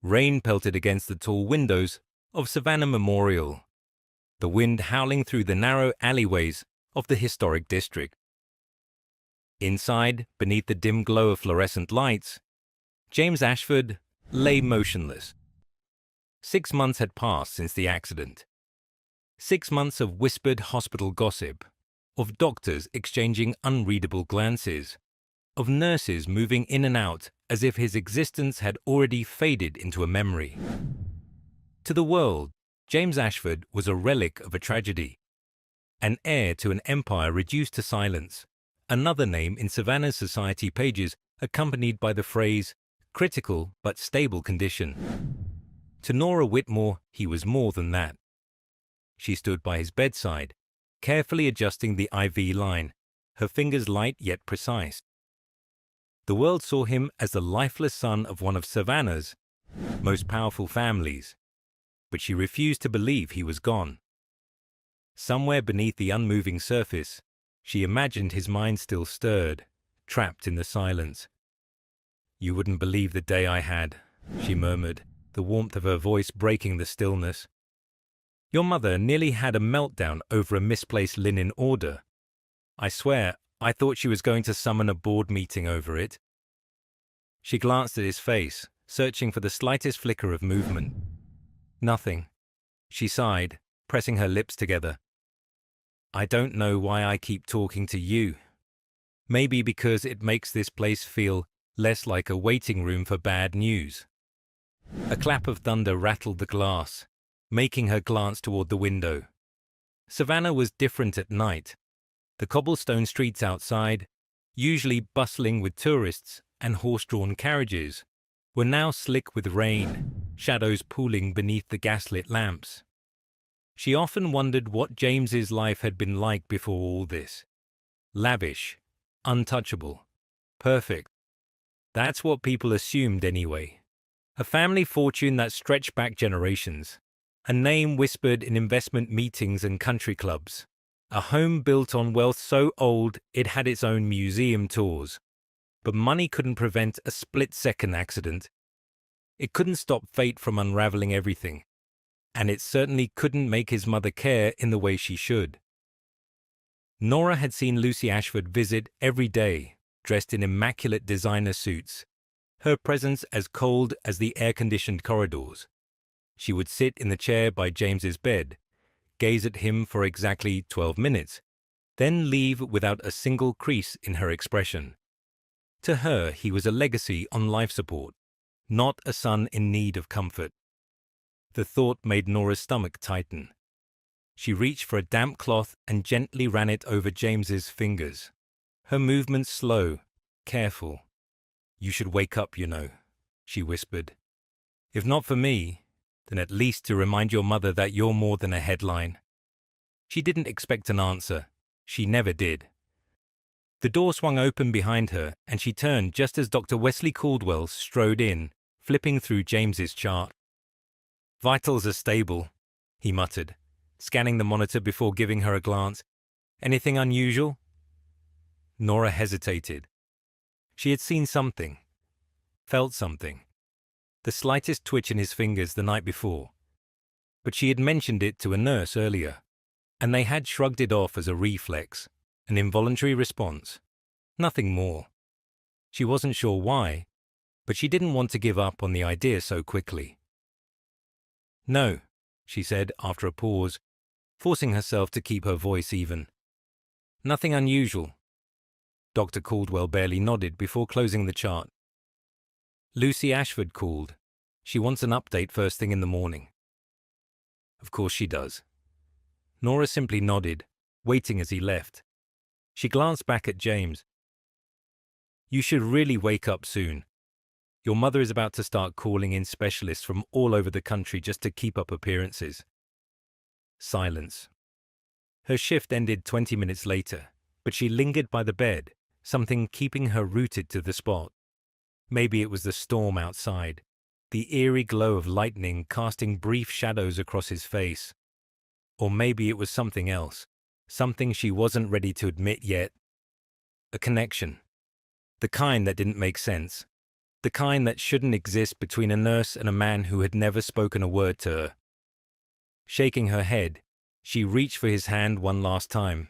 Rain pelted against the tall windows of Savannah Memorial, the wind howling through the narrow alleyways of the historic district. Inside, beneath the dim glow of fluorescent lights, James Ashford lay motionless. 6 months had passed since the accident. 6 months of whispered hospital gossip, of doctors exchanging unreadable glances, of nurses moving in and out as if his existence had already faded into a memory. To the world, James Ashford was a relic of a tragedy, an heir to an empire reduced to silence, another name in Savannah's society pages accompanied by the phrase, critical but stable condition. To Nora Whitmore, he was more than that. She stood by his bedside, carefully adjusting the IV line, her fingers light yet precise. The world saw him as the lifeless son of one of Savannah's most powerful families, but she refused to believe he was gone. Somewhere beneath the unmoving surface, she imagined his mind still stirred, trapped in the silence. "You wouldn't believe the day I had," she murmured, the warmth of her voice breaking the stillness. "Your mother nearly had a meltdown over a misplaced linen order. I swear, I thought she was going to summon a board meeting over it." She glanced at his face, searching for the slightest flicker of movement. Nothing. She sighed, pressing her lips together. "I don't know why I keep talking to you. Maybe because it makes this place feel less like a waiting room for bad news." A clap of thunder rattled the glass, making her glance toward the window. Savannah was different at night. The cobblestone streets outside, usually bustling with tourists and horse-drawn carriages, were now slick with rain, shadows pooling beneath the gaslit lamps. She often wondered what James's life had been like before all this. Lavish, untouchable, perfect. That's what people assumed anyway. A family fortune that stretched back generations. A name whispered in investment meetings and country clubs. A home built on wealth so old it had its own museum tours. But money couldn't prevent a split-second accident. It couldn't stop fate from unraveling everything. And it certainly couldn't make his mother care in the way she should. Nora had seen Lucy Ashford visit every day, dressed in immaculate designer suits, her presence as cold as the air-conditioned corridors. She would sit in the chair by James's bed, gaze at him for exactly 12 minutes, then leave without a single crease in her expression. To her, he was a legacy on life support, not a son in need of comfort. The thought made Nora's stomach tighten. She reached for a damp cloth and gently ran it over James's fingers. Her movements slow, careful. "You should wake up, you know," she whispered. "If not for me, then at least to remind your mother that you're more than a headline." She didn't expect an answer. She never did. The door swung open behind her, and she turned just as Dr. Wesley Caldwell strode in, flipping through James's chart. "Vitals are stable," he muttered, scanning the monitor before giving her a glance. "Anything unusual?" Nora hesitated. She had seen something, felt something, the slightest twitch in his fingers the night before. But she had mentioned it to a nurse earlier, and they had shrugged it off as a reflex, an involuntary response. Nothing more. She wasn't sure why, but she didn't want to give up on the idea so quickly. "No," she said after a pause, forcing herself to keep her voice even. "Nothing unusual." Dr. Caldwell barely nodded before closing the chart. "Lucy Ashford called. She wants an update first thing in the morning." "Of course she does." Nora simply nodded, waiting as he left. She glanced back at James. "You should really wake up soon. Your mother is about to start calling in specialists from all over the country just to keep up appearances." Silence. Her shift ended 20 minutes later, but she lingered by the bed, something keeping her rooted to the spot. Maybe it was the storm outside, the eerie glow of lightning casting brief shadows across his face. Or maybe it was something else, something she wasn't ready to admit yet. A connection. The kind that didn't make sense. The kind that shouldn't exist between a nurse and a man who had never spoken a word to her. Shaking her head, she reached for his hand one last time,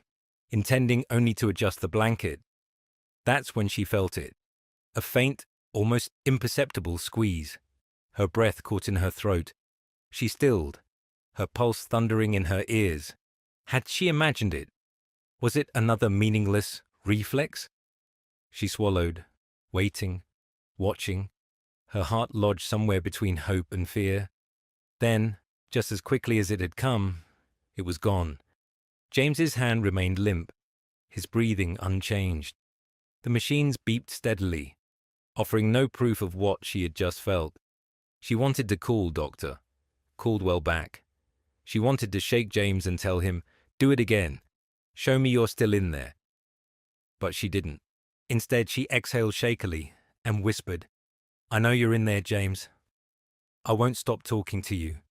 intending only to adjust the blanket. That's when she felt it. A faint, almost imperceptible squeeze. Her breath caught in her throat. She stilled, her pulse thundering in her ears. Had she imagined it? Was it another meaningless reflex? She swallowed, waiting, watching, her heart lodged somewhere between hope and fear. Then, just as quickly as it had come, it was gone. James's hand remained limp, his breathing unchanged. The machines beeped steadily, offering no proof of what she had just felt. She wanted to call Dr. Caldwell back. She wanted to shake James and tell him, "Do it again. Show me you're still in there." But she didn't. Instead, she exhaled shakily and whispered, "I know you're in there, James. I won't stop talking to you."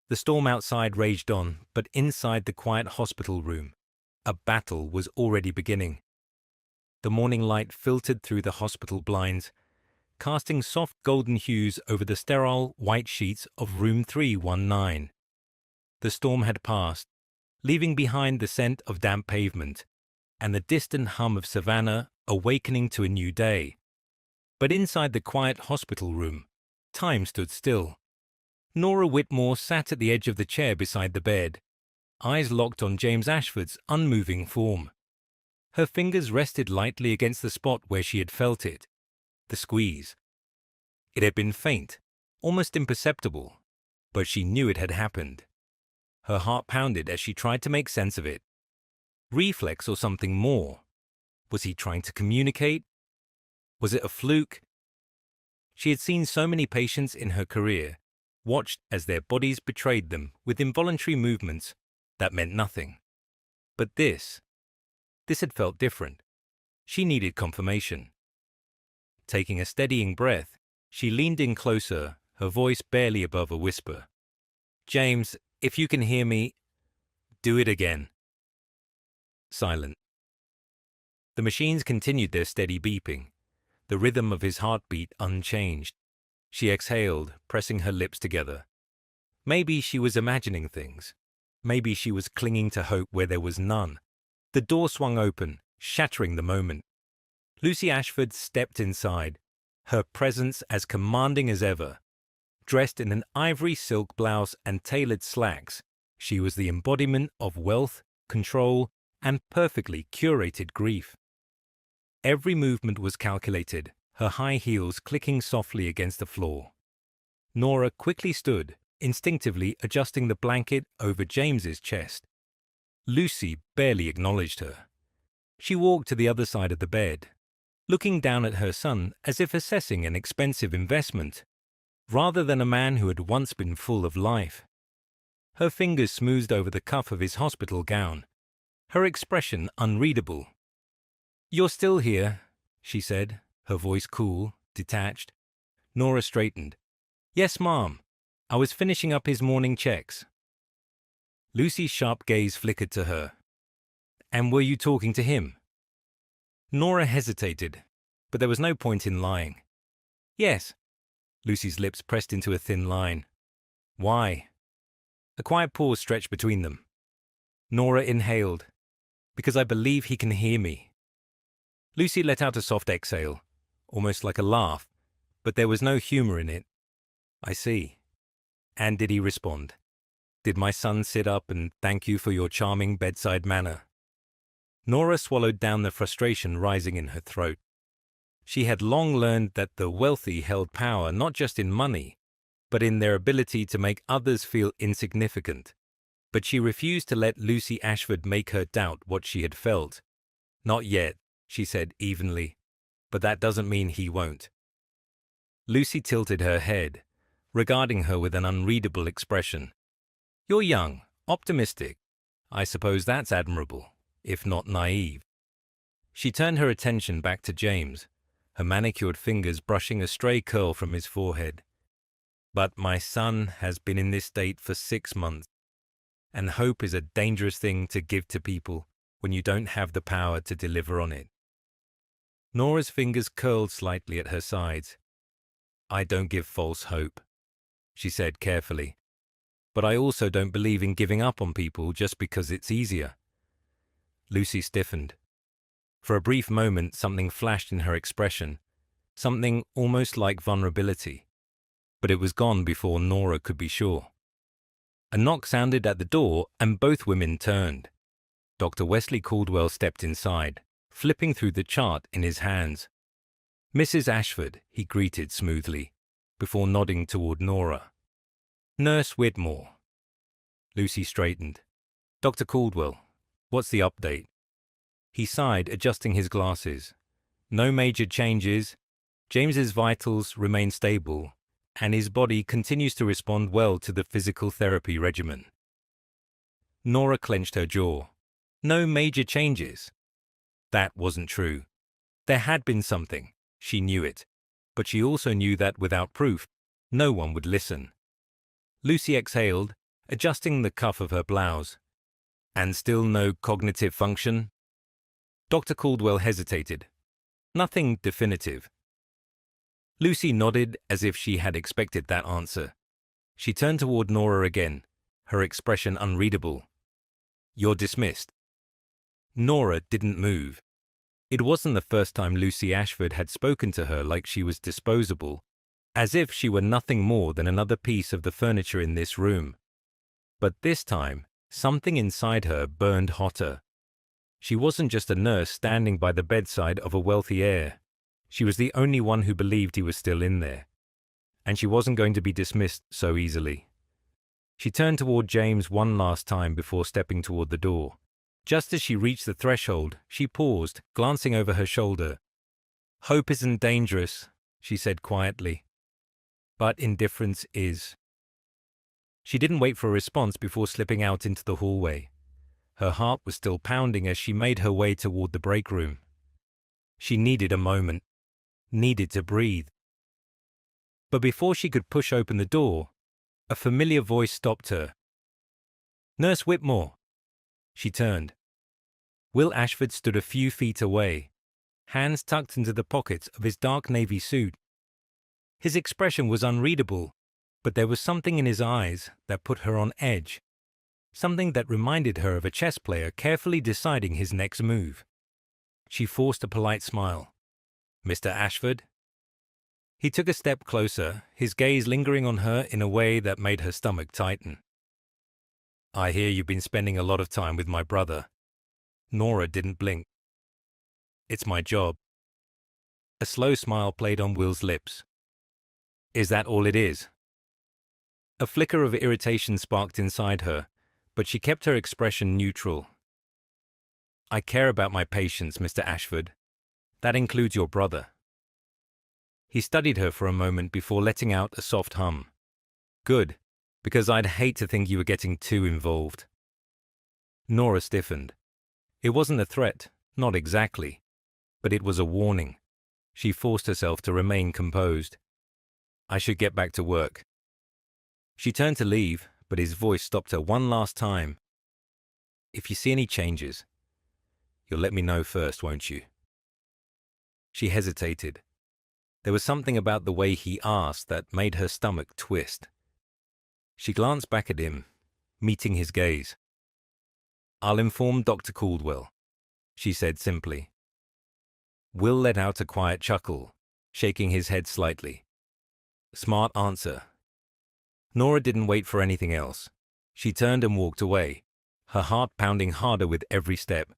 The storm outside raged on, but inside the quiet hospital room, a battle was already beginning. The morning light filtered through the hospital blinds, casting soft golden hues over the sterile white sheets of room 319. The storm had passed, leaving behind the scent of damp pavement and the distant hum of savannah awakening to a new day. But inside the quiet hospital room, time stood still. Nora Whitmore sat at the edge of the chair beside the bed, eyes locked on James Ashford's unmoving form. Her fingers rested lightly against the spot where she had felt it, the squeeze. It had been faint, almost imperceptible, but she knew it had happened. Her heart pounded as she tried to make sense of it. Reflex or something more? Was he trying to communicate? Was it a fluke? She had seen so many patients in her career, watched as their bodies betrayed them with involuntary movements that meant nothing. But this had felt different. She needed confirmation. Taking a steadying breath, she leaned in closer, her voice barely above a whisper. "James, if you can hear me, do it again." Silent. The machines continued their steady beeping, the rhythm of his heartbeat unchanged. She exhaled, pressing her lips together. Maybe she was imagining things. Maybe she was clinging to hope where there was none. The door swung open, shattering the moment. Lucy Ashford stepped inside, her presence as commanding as ever. Dressed in an ivory silk blouse and tailored slacks, she was the embodiment of wealth, control, and perfectly curated grief. Every movement was calculated, her high heels clicking softly against the floor. Nora quickly stood, instinctively adjusting the blanket over James's chest. Lucy barely acknowledged her. She walked to the other side of the bed, looking down at her son as if assessing an expensive investment, rather than a man who had once been full of life. Her fingers smoothed over the cuff of his hospital gown, her expression unreadable. "You're still here," she said, her voice cool, detached. Nora straightened. "Yes, Mom. I was finishing up his morning checks." Lucy's sharp gaze flickered to her. "And were you talking to him?" Nora hesitated, but there was no point in lying. "Yes." Lucy's lips pressed into a thin line. "Why?" A quiet pause stretched between them. Nora inhaled. "Because I believe he can hear me." Lucy let out a soft exhale, almost like a laugh, but there was no humor in it. "I see." "And did he respond? Did my son sit up and thank you for your charming bedside manner?" Nora swallowed down the frustration rising in her throat. She had long learned that the wealthy held power not just in money, but in their ability to make others feel insignificant. But she refused to let Lucy Ashford make her doubt what she had felt. "Not yet," she said evenly, "but that doesn't mean he won't." Lucy tilted her head, regarding her with an unreadable expression. "You're young, optimistic. I suppose that's admirable, if not naive." She turned her attention back to James, her manicured fingers brushing a stray curl from his forehead. "But my son has been in this state for 6 months, and hope is a dangerous thing to give to people when you don't have the power to deliver on it." Nora's fingers curled slightly at her sides. "I don't give false hope," she said carefully. "But I also don't believe in giving up on people just because it's easier." Lucy stiffened. For a brief moment, something flashed in her expression, something almost like vulnerability. But it was gone before Nora could be sure. A knock sounded at the door, and both women turned. Dr. Wesley Caldwell stepped inside, flipping through the chart in his hands. "Mrs. Ashford," he greeted smoothly, before nodding toward Nora. "Nurse Whitmore." Lucy straightened. "Dr. Caldwell, what's the update?" He sighed, adjusting his glasses. "No major changes. James's vitals remain stable, and his body continues to respond well to the physical therapy regimen." Nora clenched her jaw. No major changes. That wasn't true. There had been something. She knew it. But she also knew that without proof, no one would listen. Lucy exhaled, adjusting the cuff of her blouse. "And still no cognitive function?" Dr. Caldwell hesitated. "Nothing definitive." Lucy nodded as if she had expected that answer. She turned toward Nora again, her expression unreadable. "You're dismissed." Nora didn't move. It wasn't the first time Lucy Ashford had spoken to her like she was disposable, as if she were nothing more than another piece of the furniture in this room. But this time, something inside her burned hotter. She wasn't just a nurse standing by the bedside of a wealthy heir. She was the only one who believed he was still in there. And she wasn't going to be dismissed so easily. She turned toward James one last time before stepping toward the door. Just as she reached the threshold, she paused, glancing over her shoulder. "Hope isn't dangerous," she said quietly. "But indifference is." She didn't wait for a response before slipping out into the hallway. Her heart was still pounding as she made her way toward the break room. She needed a moment, needed to breathe. But before she could push open the door, a familiar voice stopped her. "Nurse Whitmore." She turned. Will Ashford stood a few feet away, hands tucked into the pockets of his dark navy suit. His expression was unreadable, but there was something in his eyes that put her on edge, something that reminded her of a chess player carefully deciding his next move. She forced a polite smile. "Mr. Ashford?" He took a step closer, his gaze lingering on her in a way that made her stomach tighten. "I hear you've been spending a lot of time with my brother." Nora didn't blink. "It's my job." A slow smile played on Will's lips. "Is that all it is?" A flicker of irritation sparked inside her, but she kept her expression neutral. "I care about my patients, Mr. Ashford. That includes your brother." He studied her for a moment before letting out a soft hum. "Good, because I'd hate to think you were getting too involved." Nora stiffened. It wasn't a threat, not exactly, but it was a warning. She forced herself to remain composed. "I should get back to work." She turned to leave, but his voice stopped her one last time. "If you see any changes, you'll let me know first, won't you?" She hesitated. There was something about the way he asked that made her stomach twist. She glanced back at him, meeting his gaze. "I'll inform Dr. Caldwell," she said simply. Will let out a quiet chuckle, shaking his head slightly. "Smart answer." Nora didn't wait for anything else. She turned and walked away, her heart pounding harder with every step.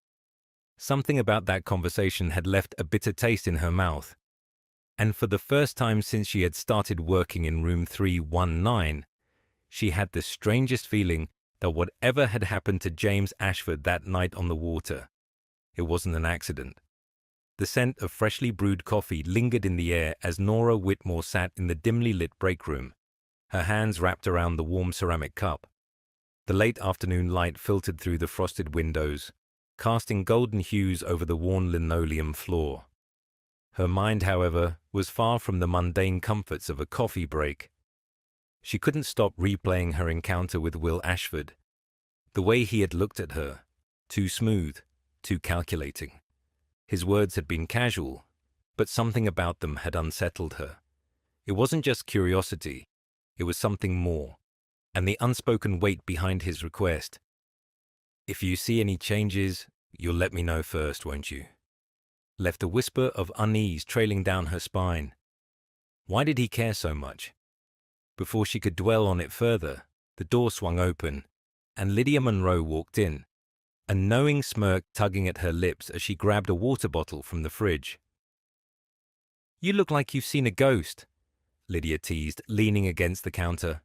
Something about that conversation had left a bitter taste in her mouth. And for the first time since she had started working in room 319, she had the strangest feeling that whatever had happened to James Ashford that night on the water, it wasn't an accident. The scent of freshly brewed coffee lingered in the air as Nora Whitmore sat in the dimly lit break room, her hands wrapped around the warm ceramic cup. The late afternoon light filtered through the frosted windows, casting golden hues over the worn linoleum floor. Her mind, however, was far from the mundane comforts of a coffee break. She couldn't stop replaying her encounter with Will Ashford. The way he had looked at her, too smooth, too calculating. His words had been casual, But something about them had unsettled her. It wasn't just curiosity, it was something more, and the unspoken weight behind his request. "If you see any changes, you'll let me know first, won't you?" Left a whisper of unease trailing down her spine. Why did he care so much? Before she could dwell on it further, the door swung open, and Lydia Monroe walked in, a knowing smirk tugging at her lips as she grabbed a water bottle from the fridge. "You look like you've seen a ghost," Lydia teased, leaning against the counter.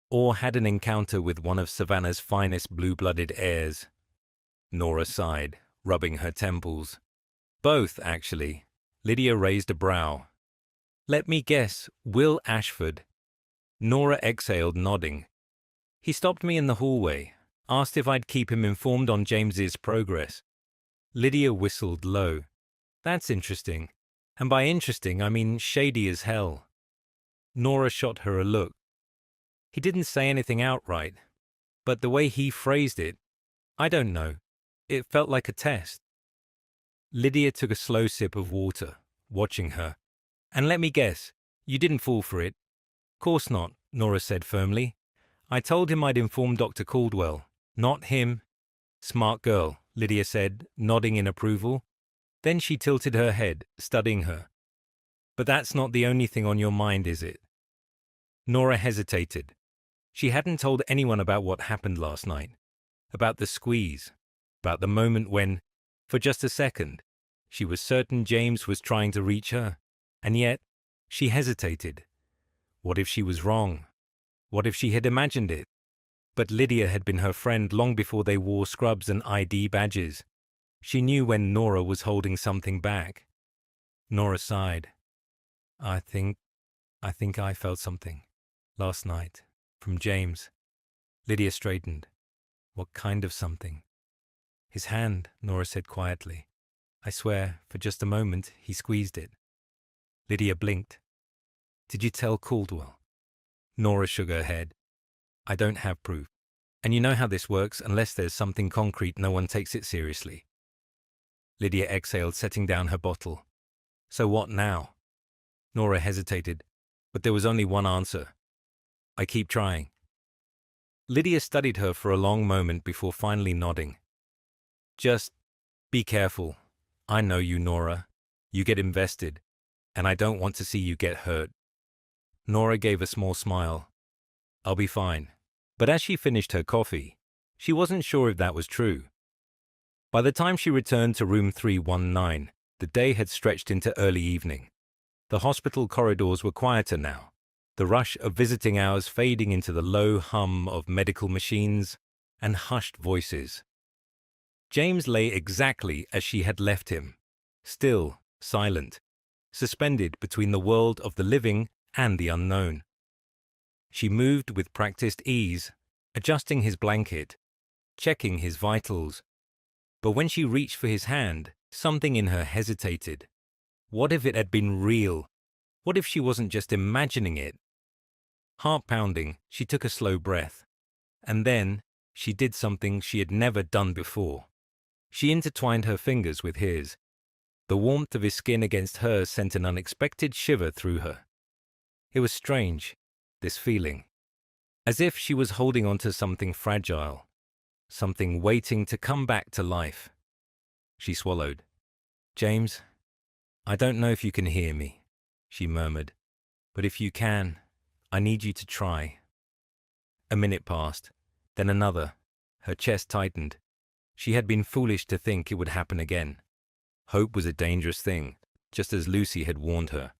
"Or had an encounter with one of Savannah's finest blue-blooded heirs." Nora sighed, rubbing her temples. "Both, actually." Lydia raised a brow. "Let me guess, Will Ashford." Nora exhaled, nodding. "He stopped me in the hallway, asked if I'd keep him informed on James's progress." Lydia whistled low. "That's interesting. And by interesting, I mean shady as hell." Nora shot her a look. "He didn't say anything outright, but the way he phrased it, I don't know. It felt like a test." Lydia took a slow sip of water, watching her. "And let me guess, you didn't fall for it?" "Course not," Nora said firmly. "I told him I'd inform Dr. Caldwell, not him." "Smart girl," Lydia said, nodding in approval. Then she tilted her head, studying her. "But that's not the only thing on your mind, is it?" Nora hesitated. She hadn't told anyone about what happened last night, about the squeeze, about the moment when, for just a second, she was certain James was trying to reach her, and yet she hesitated. What if she was wrong? What if she had imagined it? But Lydia had been her friend long before they wore scrubs and ID badges. She knew when Nora was holding something back. Nora sighed. I think I felt something last night from James." Lydia straightened. "What kind of something?" "His hand," Nora said quietly. "I swear, for just a moment, he squeezed it." Lydia blinked. "Did you tell Caldwell?" Nora shook her head. "I don't have proof. And you know how this works, unless there's something concrete, no one takes it seriously." Lydia exhaled, setting down her bottle. "So what now?" Nora hesitated, but there was only one answer. "I keep trying." Lydia studied her for a long moment before finally nodding. "Just be careful. I know you, Nora. You get invested, and I don't want to see you get hurt." Nora gave a small smile. "I'll be fine." But as she finished her coffee, she wasn't sure if that was true. By the time she returned to room 319, the day had stretched into early evening. The hospital corridors were quieter now, the rush of visiting hours fading into the low hum of medical machines and hushed voices. James lay exactly as she had left him, still, silent, suspended between the world of the living and the unknown. She moved with practiced ease, adjusting his blanket, checking his vitals. But when she reached for his hand, something in her hesitated. What if it had been real? What if she wasn't just imagining it? Heart pounding, she took a slow breath. And then she did something she had never done before. She intertwined her fingers with his. The warmth of his skin against hers sent an unexpected shiver through her. It was strange, this feeling. As if she was holding on to something fragile, something waiting to come back to life. She swallowed. "James, I don't know if you can hear me," she murmured. "But if you can, I need you to try." A minute passed, then another. Her chest tightened. She had been foolish to think it would happen again. Hope was a dangerous thing, just as Lucy had warned her.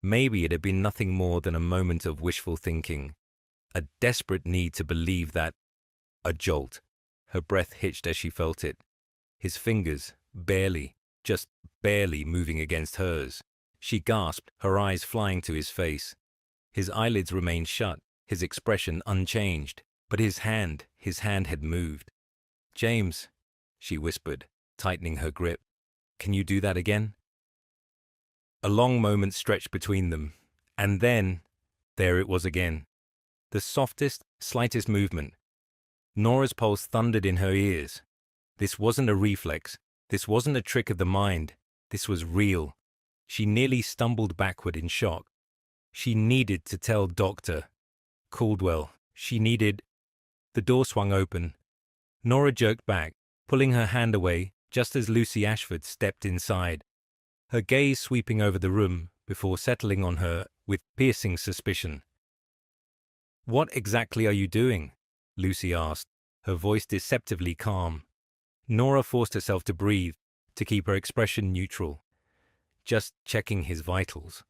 Maybe it had been nothing more than a moment of wishful thinking, a desperate need to believe that. A jolt. Her breath hitched as she felt it. His fingers, just barely moving against hers. She gasped, her eyes flying to his face. His eyelids remained shut, his expression unchanged, but his hand had moved. "James," she whispered, tightening her grip. "Can you do that again?" A long moment stretched between them, and then, there it was again. The softest, slightest movement. Nora's pulse thundered in her ears. This wasn't a reflex. This wasn't a trick of the mind. This was real. She nearly stumbled backward in shock. She needed to tell Dr. Caldwell. She needed... The door swung open. Nora jerked back, pulling her hand away just as Lucy Ashford stepped inside, her gaze sweeping over the room before settling on her with piercing suspicion. "What exactly are you doing?" Lucy asked, her voice deceptively calm. Nora forced herself to breathe, to keep her expression neutral. "Just checking his vitals."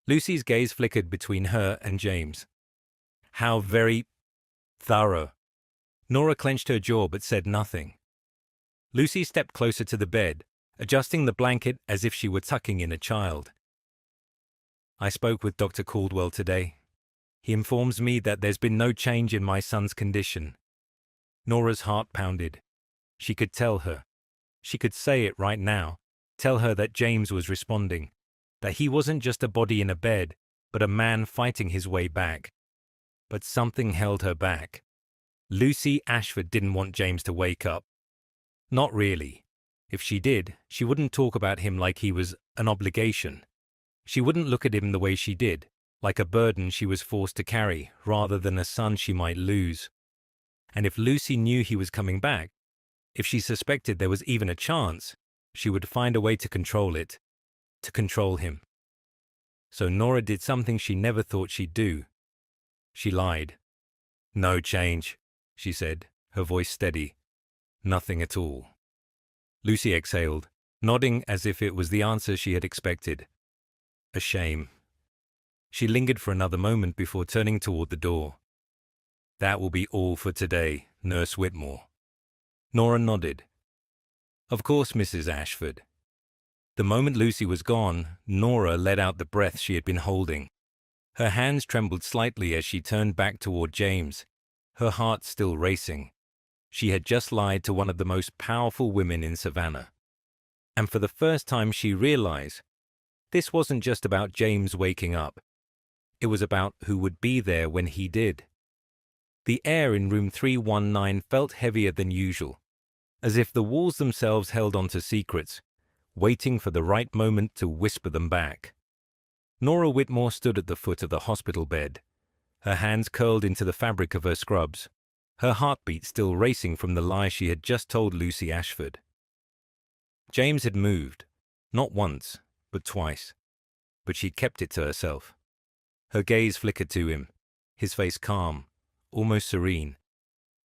Lucy's gaze flickered between her and James. "How very thorough." Nora clenched her jaw but said nothing. Lucy stepped closer to the bed, adjusting the blanket as if she were tucking in a child. "I spoke with Dr. Caldwell today. He informs me that there's been no change in my son's condition." Nora's heart pounded. She could tell her. She could say it right now. Tell her that James was responding. That he wasn't just a body in a bed, but a man fighting his way back. But something held her back. Lucy Ashford didn't want James to wake up. Not really. If she did, she wouldn't talk about him like he was an obligation. She wouldn't look at him the way she did, like a burden she was forced to carry, rather than a son she might lose. And if Lucy knew he was coming back, if she suspected there was even a chance, she would find a way to control it, to control him. So Nora did something she never thought she'd do. She lied. "No change," she said, her voice steady. "Nothing at all." Lucy exhaled, nodding as if it was the answer she had expected. A shame. She lingered for another moment before turning toward the door. "That will be all for today, Nurse Whitmore." Nora nodded. "Of course, Mrs. Ashford." The moment Lucy was gone, Nora let out the breath she had been holding. Her hands trembled slightly as she turned back toward James, her heart still racing. She had just lied to one of the most powerful women in Savannah. And for the first time she realized this wasn't just about James waking up. It was about who would be there when he did. The air in room 319 felt heavier than usual, as if the walls themselves held onto secrets, waiting for the right moment to whisper them back. Nora Whitmore stood at the foot of the hospital bed, her hands curled into the fabric of her scrubs, her heartbeat still racing from the lie she had just told Lucy Ashford. James had moved, not once, but twice, but she'd kept it to herself. Her gaze flickered to him, his face calm, almost serene,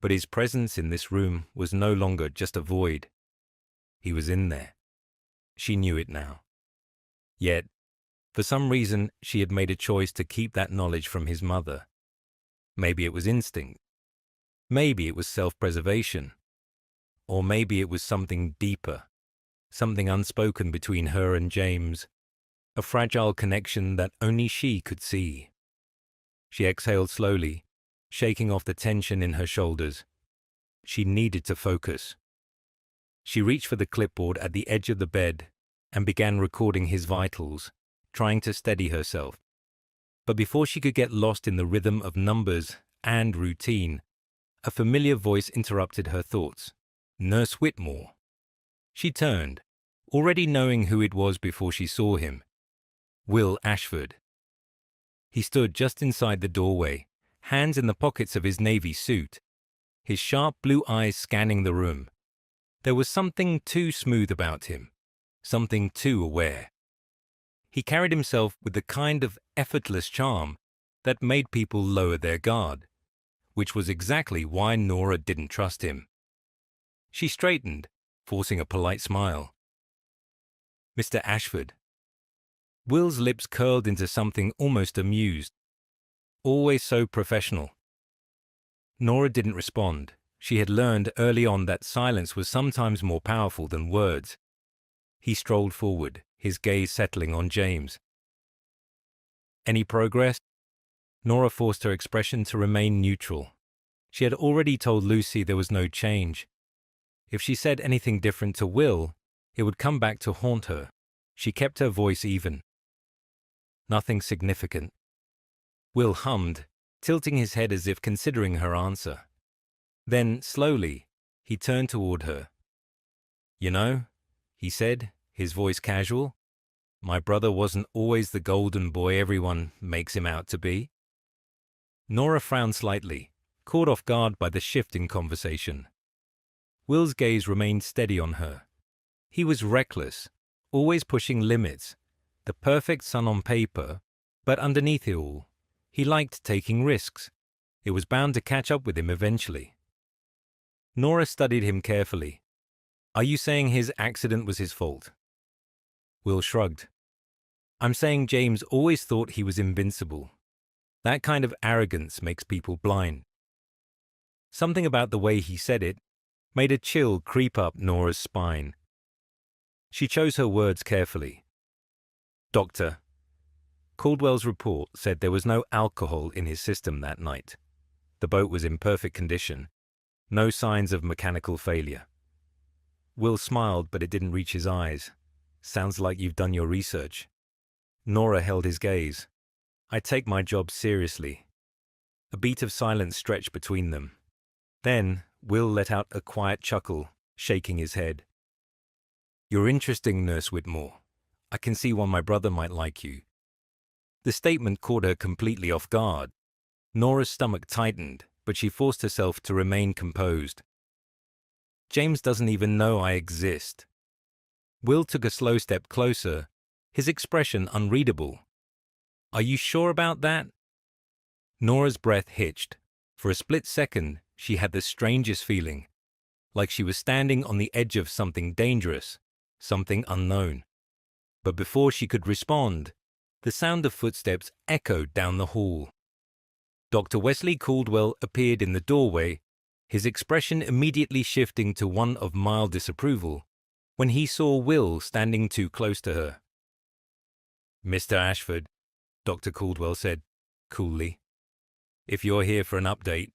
but his presence in this room was no longer just a void. He was in there. She knew it now. Yet, for some reason, she had made a choice to keep that knowledge from his mother. Maybe it was instinct. Maybe it was self-preservation. Or maybe it was something deeper, something unspoken between her and James, a fragile connection that only she could see. She exhaled slowly, shaking off the tension in her shoulders. She needed to focus. She reached for the clipboard at the edge of the bed and began recording his vitals, trying to steady herself. But before she could get lost in the rhythm of numbers and routine, a familiar voice interrupted her thoughts. Nurse Whitmore. She turned, already knowing who it was before she saw him. Will Ashford. He stood just inside the doorway, hands in the pockets of his navy suit, his sharp blue eyes scanning the room. There was something too smooth about him, something too aware. He carried himself with the kind of effortless charm that made people lower their guard, which was exactly why Nora didn't trust him. She straightened, forcing a polite smile. "Mr. Ashford." Will's lips curled into something almost amused. Always so professional. Nora didn't respond. She had learned early on that silence was sometimes more powerful than words. He strolled forward, his gaze settling on James. "Any progress?" Nora forced her expression to remain neutral. She had already told Lucy there was no change. If she said anything different to Will, it would come back to haunt her. She kept her voice even. "Nothing significant." Will hummed, tilting his head as if considering her answer. Then, slowly, he turned toward her. "You know," he said, his voice casual, My brother wasn't always the golden boy everyone makes him out to be. Nora frowned slightly, caught off guard by the shift in conversation. Will's gaze remained steady on her. He was reckless, always pushing limits, the perfect son on paper, but underneath it all, he liked taking risks. It was bound to catch up with him eventually. Nora studied him carefully. Are you saying his accident was his fault? Will shrugged. I'm saying James always thought he was invincible. That kind of arrogance makes people blind. Something about the way he said it made a chill creep up Nora's spine. She chose her words carefully. Doctor, Caldwell's report said there was no alcohol in his system that night. The boat was in perfect condition. No signs of mechanical failure. Will smiled, but it didn't reach his eyes. Sounds like you've done your research. Nora held his gaze. I take my job seriously. A beat of silence stretched between them. Then, Will let out a quiet chuckle, shaking his head. You're interesting, Nurse Whitmore. I can see why my brother might like you. The statement caught her completely off guard. Nora's stomach tightened, but she forced herself to remain composed. James doesn't even know I exist. Will took a slow step closer, his expression unreadable. Are you sure about that? Nora's breath hitched. For a split second, she had the strangest feeling, like she was standing on the edge of something dangerous, something unknown. But before she could respond, the sound of footsteps echoed down the hall. Dr. Wesley Caldwell appeared in the doorway, his expression immediately shifting to one of mild disapproval when he saw Will standing too close to her. Mr. Ashford, Dr. Caldwell said, coolly, if you're here for an update,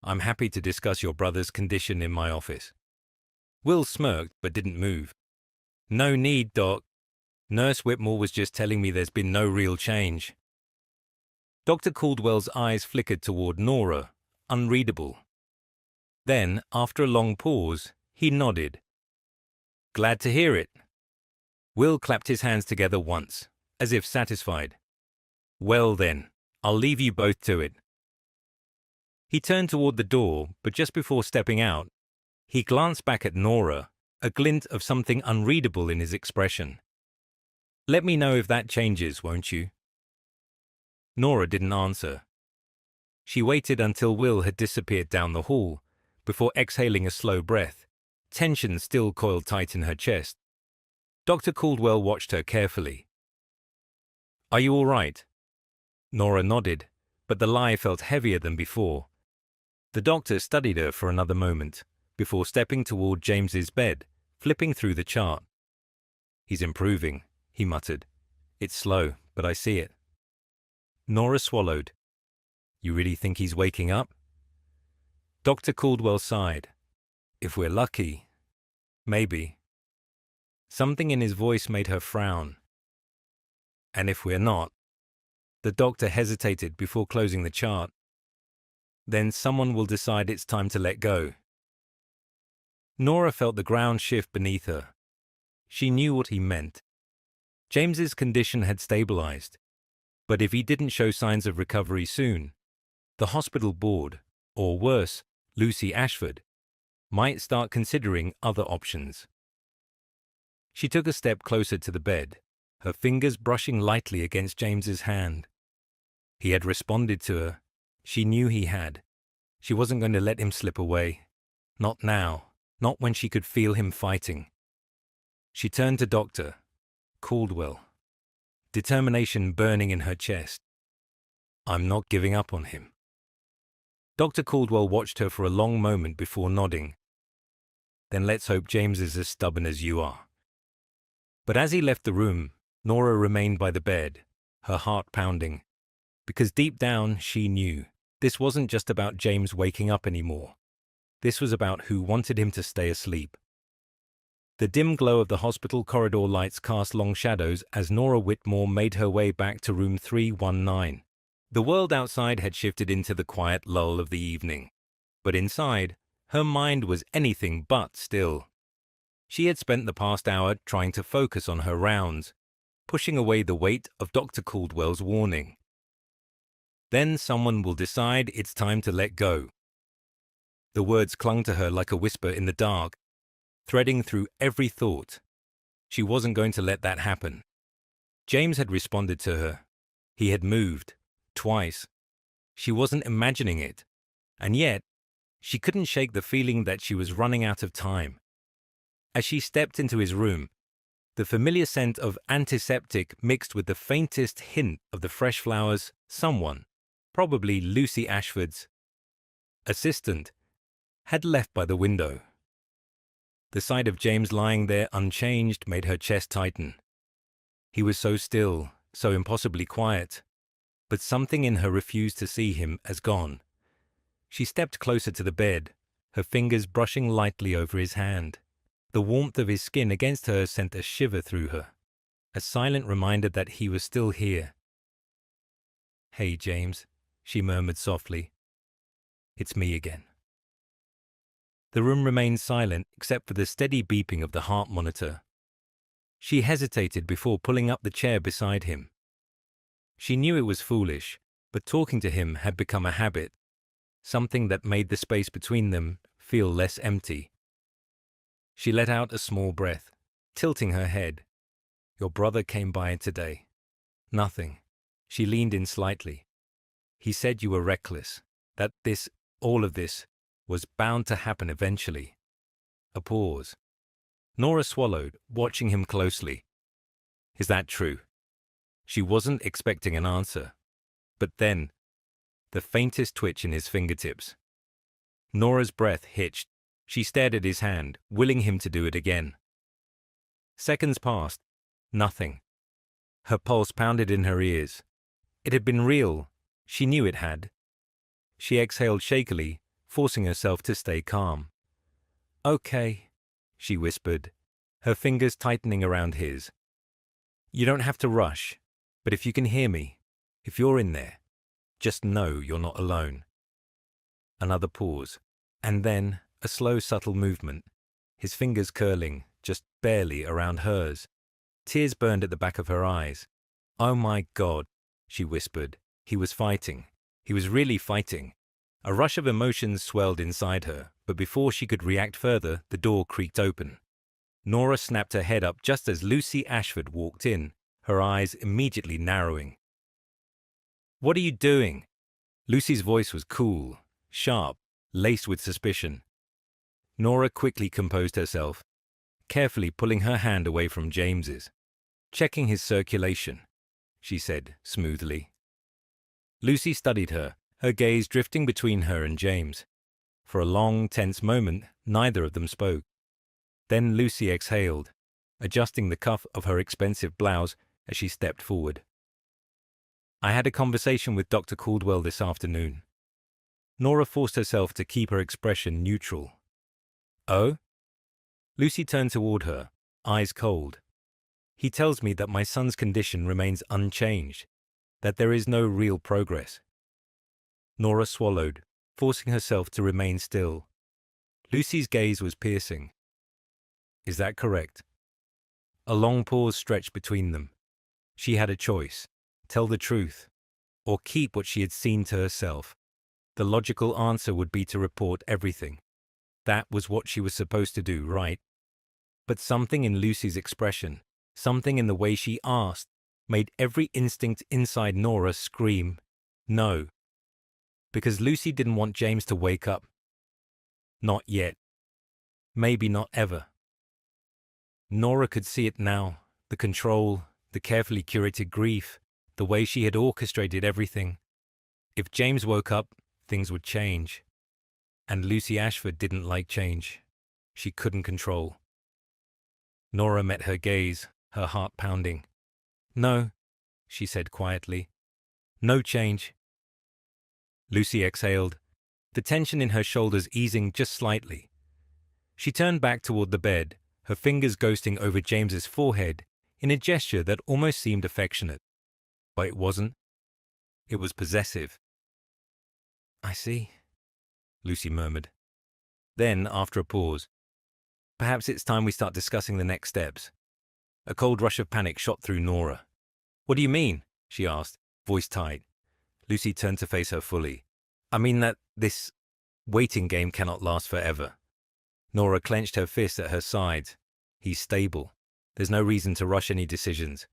I'm happy to discuss your brother's condition in my office. Will smirked but didn't move. No need, Doc. Nurse Whitmore was just telling me there's been no real change. Dr. Caldwell's eyes flickered toward Nora, unreadable. Then, after a long pause, he nodded. Glad to hear it. Will clapped his hands together once, as if satisfied. Well then, I'll leave you both to it. He turned toward the door, but just before stepping out, he glanced back at Nora, a glint of something unreadable in his expression. Let me know if that changes, won't you? Nora didn't answer. She waited until Will had disappeared down the hall, before exhaling a slow breath, tension still coiled tight in her chest. Dr. Caldwell watched her carefully. Are you all right? Nora nodded, but the lie felt heavier than before. The doctor studied her for another moment, before stepping toward James's bed, flipping through the chart. He's improving, he muttered. It's slow, but I see it. Nora swallowed. You really think he's waking up? Dr. Caldwell sighed. If we're lucky, maybe. Something in his voice made her frown. And if we're not? The doctor hesitated before closing the chart. Then someone will decide it's time to let go. Nora felt the ground shift beneath her. She knew what he meant. James's condition had stabilized, but if he didn't show signs of recovery soon, the hospital board, or worse, Lucy Ashford, might start considering other options. She took a step closer to the bed, her fingers brushing lightly against James's hand. He had responded to her. She knew he had. She wasn't going to let him slip away. Not now, not when she could feel him fighting. She turned to Dr. Caldwell, determination burning in her chest. I'm not giving up on him. Dr. Caldwell watched her for a long moment before nodding. Then let's hope James is as stubborn as you are. But as he left the room, Nora remained by the bed, her heart pounding, because deep down she knew this wasn't just about James waking up anymore. This was about who wanted him to stay asleep. The dim glow of the hospital corridor lights cast long shadows as Nora Whitmore made her way back to room 319. The world outside had shifted into the quiet lull of the evening, but inside, her mind was anything but still. She had spent the past hour trying to focus on her rounds, pushing away the weight of Dr. Caldwell's warning. Then someone will decide it's time to let go. The words clung to her like a whisper in the dark, threading through every thought. She wasn't going to let that happen. James had responded to her. He had moved, twice. She wasn't imagining it. And yet, she couldn't shake the feeling that she was running out of time. As she stepped into his room, the familiar scent of antiseptic mixed with the faintest hint of the fresh flowers someone, probably Lucy Ashford's assistant, had left by the window. The sight of James lying there unchanged made her chest tighten. He was so still, so impossibly quiet, but something in her refused to see him as gone. She stepped closer to the bed, her fingers brushing lightly over his hand. The warmth of his skin against her sent a shiver through her, a silent reminder that he was still here. "Hey, James," she murmured softly. "It's me again." The room remained silent except for the steady beeping of the heart monitor. She hesitated before pulling up the chair beside him. She knew it was foolish, but talking to him had become a habit, something that made the space between them feel less empty. She let out a small breath, tilting her head. "Your brother came by today." "Nothing." She leaned in slightly. "He said you were reckless, that all of this, was bound to happen eventually." A pause. Nora swallowed, watching him closely. "Is that true?" She wasn't expecting an answer. But then, the faintest twitch in his fingertips. Nora's breath hitched. She stared at his hand, willing him to do it again. Seconds passed. Nothing. Her pulse pounded in her ears. It had been real. She knew it had. She exhaled shakily, forcing herself to stay calm. "Okay," she whispered, her fingers tightening around his. "You don't have to rush, but if you can hear me, if you're in there, just know you're not alone." Another pause, and then a slow, subtle movement, his fingers curling, just barely, around hers. Tears burned at the back of her eyes. "Oh my God," she whispered. He was fighting. He was really fighting. A rush of emotions swelled inside her, but before she could react further, the door creaked open. Nora snapped her head up just as Lucy Ashford walked in, her eyes immediately narrowing. "What are you doing?" Lucy's voice was cool, sharp, laced with suspicion. Nora quickly composed herself, carefully pulling her hand away from James's. "Checking his circulation," she said smoothly. Lucy studied her, her gaze drifting between her and James. For a long, tense moment, neither of them spoke. Then Lucy exhaled, adjusting the cuff of her expensive blouse as she stepped forward. "I had a conversation with Dr. Caldwell this afternoon." Nora forced herself to keep her expression neutral. "Oh?" Lucy turned toward her, eyes cold. "He tells me that my son's condition remains unchanged, that there is no real progress." Nora swallowed, forcing herself to remain still. Lucy's gaze was piercing. "Is that correct?" A long pause stretched between them. She had a choice: tell the truth, or keep what she had seen to herself. The logical answer would be to report everything. That was what she was supposed to do, right? But something in Lucy's expression, something in the way she asked, made every instinct inside Nora scream, no. Because Lucy didn't want James to wake up. Not yet. Maybe not ever. Nora could see it now, the control, the carefully curated grief, the way she had orchestrated everything. If James woke up, things would change. And Lucy Ashford didn't like change. She couldn't control. Nora met her gaze, her heart pounding. "No," she said quietly. "No change." Lucy exhaled, the tension in her shoulders easing just slightly. She turned back toward the bed, her fingers ghosting over James's forehead in a gesture that almost seemed affectionate. But it wasn't. It was possessive. "I see," Lucy murmured. Then, after a pause, "Perhaps it's time we start discussing the next steps." A cold rush of panic shot through Nora. "What do you mean?" she asked, voice tight. Lucy turned to face her fully. "I mean that this waiting game cannot last forever." Nora clenched her fist at her sides. "He's stable. There's no reason to rush any decisions."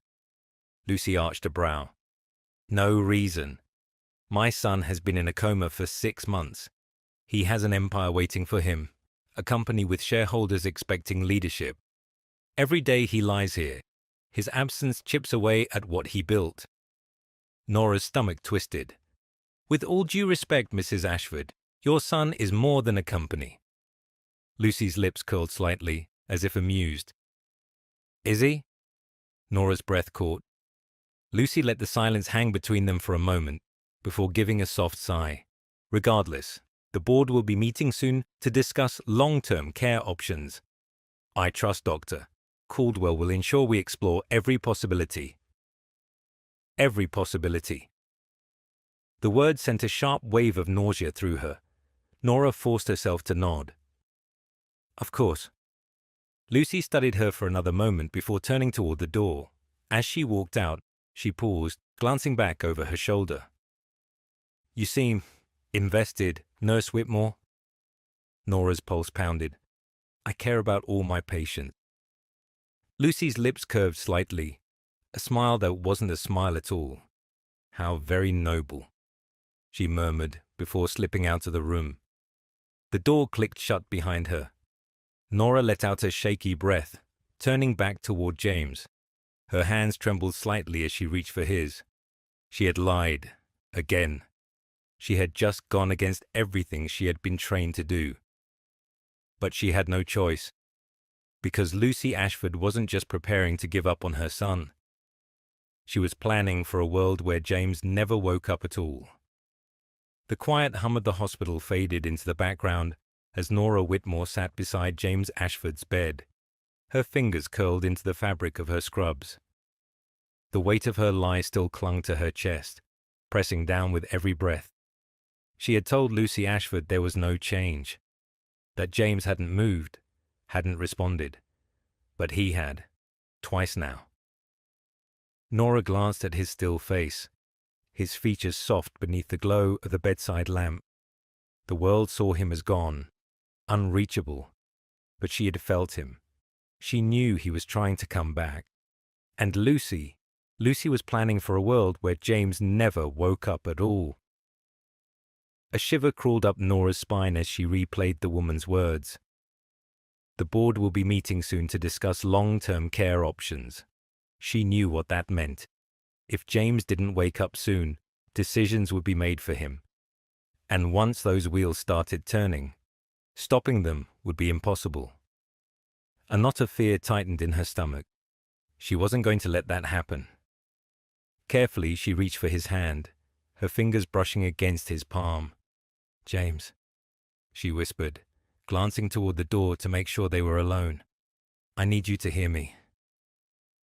Lucy arched a brow. "No reason. My son has been in a coma for 6 months. He has an empire waiting for him, a company with shareholders expecting leadership. Every day he lies here, his absence chips away at what he built." Nora's stomach twisted. "With all due respect, Mrs. Ashford, your son is more than a company." Lucy's lips curled slightly, as if amused. "Is he?" Nora's breath caught. Lucy let the silence hang between them for a moment, before giving a soft sigh. "Regardless, the board will be meeting soon to discuss long-term care options. I trust Dr. Caldwell will ensure we explore every possibility." Every possibility. The word sent a sharp wave of nausea through her. Nora forced herself to nod. "Of course." Lucy studied her for another moment before turning toward the door. As she walked out, she paused, glancing back over her shoulder. "You seem invested, Nurse Whitmore." Nora's pulse pounded. "I care about all my patients." Lucy's lips curved slightly, a smile that wasn't a smile at all. "How very noble," she murmured before slipping out of the room. The door clicked shut behind her. Nora let out a shaky breath, turning back toward James. Her hands trembled slightly as she reached for his. She had lied. Again. She had just gone against everything she had been trained to do. But she had no choice. Because Lucy Ashford wasn't just preparing to give up on her son. She was planning for a world where James never woke up at all. The quiet hum of the hospital faded into the background as Nora Whitmore sat beside James Ashford's bed. Her fingers curled into the fabric of her scrubs. The weight of her lie still clung to her chest, pressing down with every breath. She had told Lucy Ashford there was no change, that James hadn't moved, hadn't responded. But he had, twice now. Nora glanced at his still face, his features soft beneath the glow of the bedside lamp. The world saw him as gone, unreachable, but she had felt him. She knew he was trying to come back. And Lucy was planning for a world where James never woke up at all. A shiver crawled up Nora's spine as she replayed the woman's words. The board will be meeting soon to discuss long-term care options. She knew what that meant. If James didn't wake up soon, decisions would be made for him. And once those wheels started turning, stopping them would be impossible. A knot of fear tightened in her stomach. She wasn't going to let that happen. Carefully, she reached for his hand, her fingers brushing against his palm. "James," she whispered, glancing toward the door to make sure they were alone. "I need you to hear me."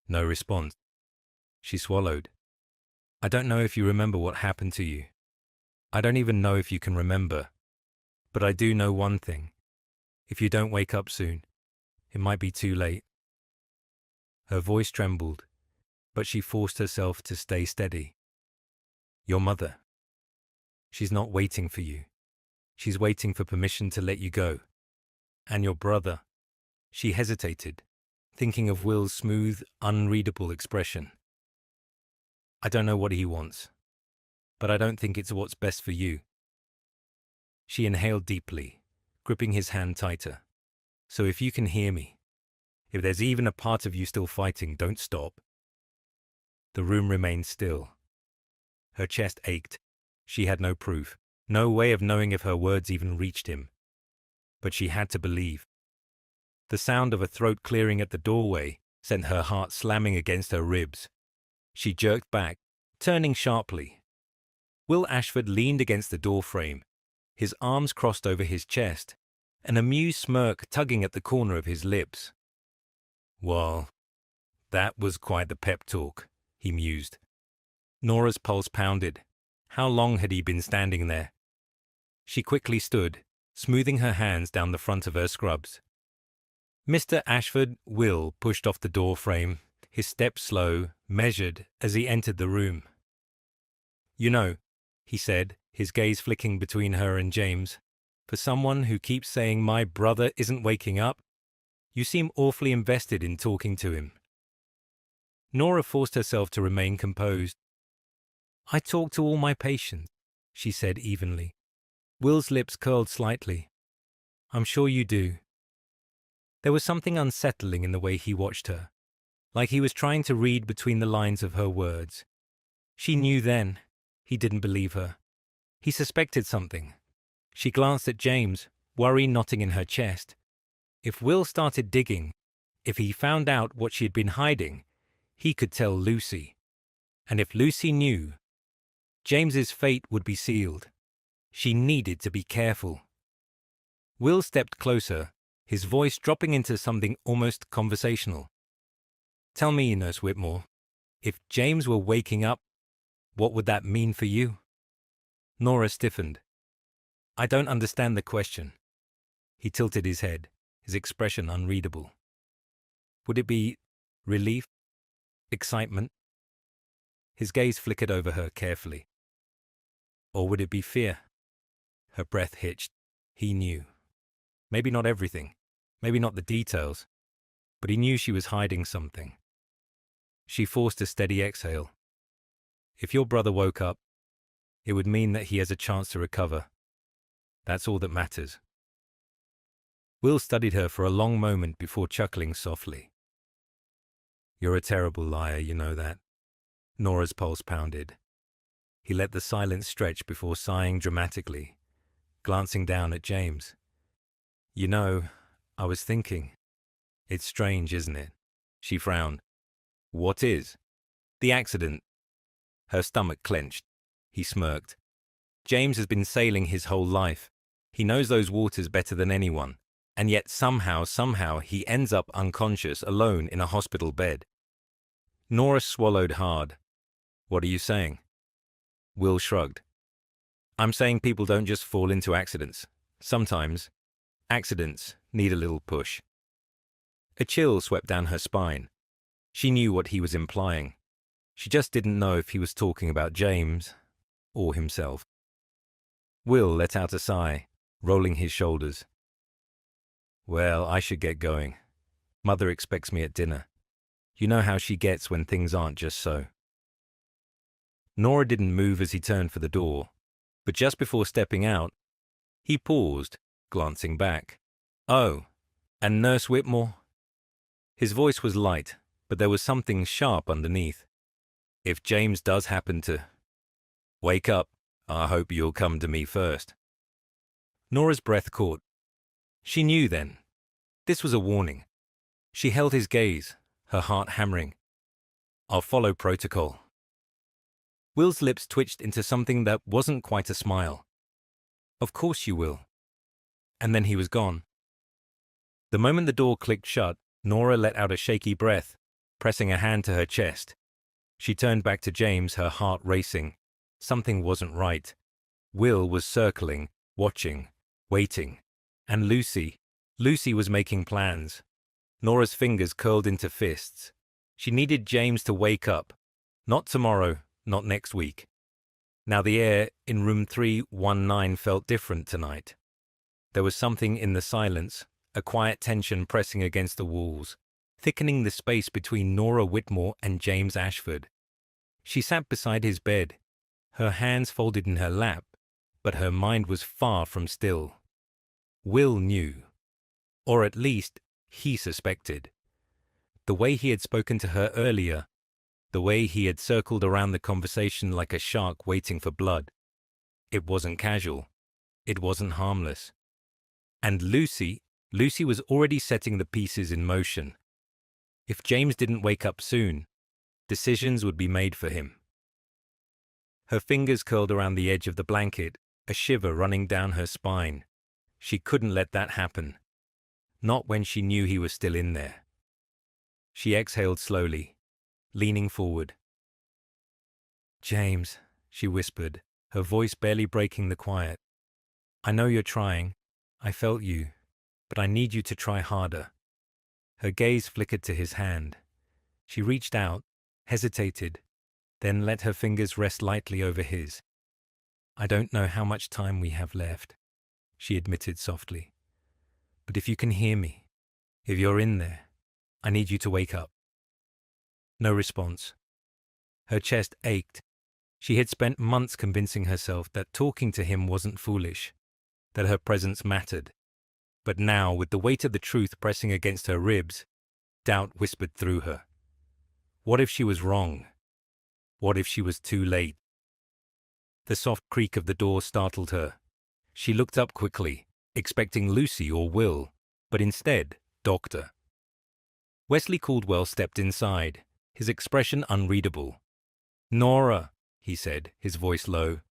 No response. She swallowed. "I don't know if you remember what happened to you. I don't even know if you can remember. But I do know one thing. If you don't wake up soon, it might be too late." Her voice trembled, but she forced herself to stay steady. "Your mother. She's not waiting for you. She's waiting for permission to let you go. And your brother." She hesitated, thinking of Will's smooth, unreadable expression. "I don't know what he wants, but I don't think it's what's best for you." She inhaled deeply, gripping his hand tighter. "So if you can hear me, if there's even a part of you still fighting, don't stop." The room remained still. Her chest ached. She had no proof, no way of knowing if her words even reached him. But she had to believe. The sound of a throat clearing at the doorway sent her heart slamming against her ribs. She jerked back, turning sharply. Will Ashford leaned against the doorframe, his arms crossed over his chest, an amused smirk tugging at the corner of his lips. "Well, that was quite the pep talk," he mused. Nora's pulse pounded. How long had he been standing there? She quickly stood, smoothing her hands down the front of her scrubs. "Mr. Ashford," Will pushed off the door frame, his step slow, measured, as he entered the room. "You know," he said, his gaze flicking between her and James, "for someone who keeps saying my brother isn't waking up, you seem awfully invested in talking to him." Nora forced herself to remain composed. "I talk to all my patients," she said evenly. Will's lips curled slightly. "I'm sure you do." There was something unsettling in the way he watched her, like he was trying to read between the lines of her words. She knew then. He didn't believe her. He suspected something. She glanced at James, worry knotting in her chest. If Will started digging, if he found out what she had been hiding, he could tell Lucy. And if Lucy knew, James's fate would be sealed. She needed to be careful. Will stepped closer, his voice dropping into something almost conversational. "Tell me, Nurse Whitmore, if James were waking up, what would that mean for you?" Nora stiffened. "I don't understand the question." He tilted his head, his expression unreadable. "Would it be relief? Excitement?" His gaze flickered over her carefully. "Or would it be fear?" Her breath hitched. He knew. Maybe not everything, maybe not the details, but he knew she was hiding something. She forced a steady exhale. "If your brother woke up, it would mean that he has a chance to recover. That's all that matters." Will studied her for a long moment before chuckling softly. "You're a terrible liar, you know that." Nora's pulse pounded. He let the silence stretch before sighing dramatically, glancing down at James. "You know, I was thinking. It's strange, isn't it?" She frowned. "What is?" "The accident." Her stomach clenched. He smirked. "James has been sailing his whole life. He knows those waters better than anyone. And yet somehow he ends up unconscious, alone in a hospital bed." Nora swallowed hard. "What are you saying?" Will shrugged. "I'm saying people don't just fall into accidents. Sometimes accidents need a little push." A chill swept down her spine. She knew what he was implying. She just didn't know if he was talking about James or himself. Will let out a sigh, rolling his shoulders. "Well, I should get going. Mother expects me at dinner. You know how she gets when things aren't just so." Nora didn't move as he turned for the door, but just before stepping out, he paused, glancing back. "Oh, and Nurse Whitmore?" His voice was light, but there was something sharp underneath. "If James does happen to wake up, I hope you'll come to me first." Nora's breath caught. She knew then. This was a warning. She held his gaze, her heart hammering. "I'll follow protocol." Will's lips twitched into something that wasn't quite a smile. "Of course you will." And then he was gone. The moment the door clicked shut, Nora let out a shaky breath, pressing a hand to her chest. She turned back to James, her heart racing. Something wasn't right. Will was circling, watching, waiting. And Lucy was making plans. Nora's fingers curled into fists. She needed James to wake up. Not tomorrow, not next week. Now the air in room 319 felt different tonight. There was something in the silence, a quiet tension pressing against the walls, thickening the space between Nora Whitmore and James Ashford. She sat beside his bed, her hands folded in her lap, but her mind was far from still. Will knew. Or at least, he suspected. The way he had spoken to her earlier, the way he had circled around the conversation like a shark waiting for blood. It wasn't casual. It wasn't harmless. And Lucy was already setting the pieces in motion. If James didn't wake up soon, decisions would be made for him. Her fingers curled around the edge of the blanket, a shiver running down her spine. She couldn't let that happen. Not when she knew he was still in there. She exhaled slowly, leaning forward. "James," she whispered, her voice barely breaking the quiet. "I know you're trying. I felt you. But I need you to try harder." Her gaze flickered to his hand. She reached out, hesitated, then let her fingers rest lightly over his. "I don't know how much time we have left," she admitted softly. "But if you can hear me, if you're in there, I need you to wake up." No response. Her chest ached. She had spent months convincing herself that talking to him wasn't foolish, that her presence mattered. But now, with the weight of the truth pressing against her ribs, doubt whispered through her. What if she was wrong? What if she was too late? The soft creak of the door startled her. She looked up quickly, expecting Lucy or Will, but instead, Doctor. Wesley Caldwell stepped inside, his expression unreadable. "Nora," he said, his voice low.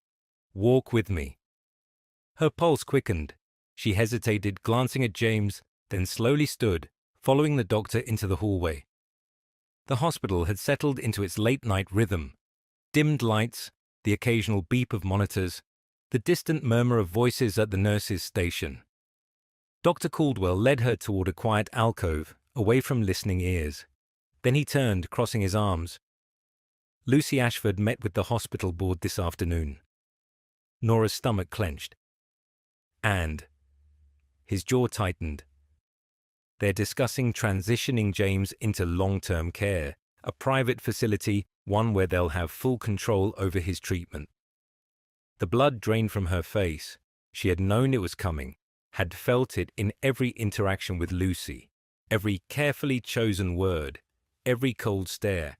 "Walk with me." Her pulse quickened. She hesitated, glancing at James, then slowly stood, following the doctor into the hallway. The hospital had settled into its late-night rhythm. Dimmed lights, the occasional beep of monitors, the distant murmur of voices at the nurse's station. Dr. Caldwell led her toward a quiet alcove, away from listening ears. Then he turned, crossing his arms. "Lucy Ashford met with the hospital board this afternoon." Nora's stomach clenched. "And?" His jaw tightened. "They're discussing transitioning James into long-term care, a private facility, one where they'll have full control over his treatment." The blood drained from her face. She had known it was coming, had felt it in every interaction with Lucy, every carefully chosen word, every cold stare.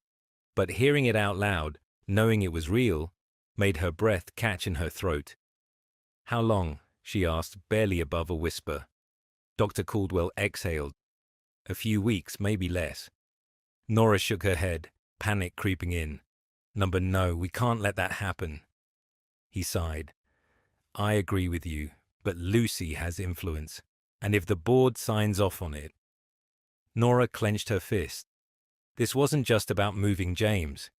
But hearing it out loud, knowing it was real, made her breath catch in her throat. "How long?" she asked, barely above a whisper. Dr. Caldwell exhaled. "A few weeks, maybe less." Nora shook her head, panic creeping in. No, we can't let that happen." He sighed. "I agree with you, but Lucy has influence, and if the board signs off on it..." Nora clenched her fist. This wasn't just about moving James.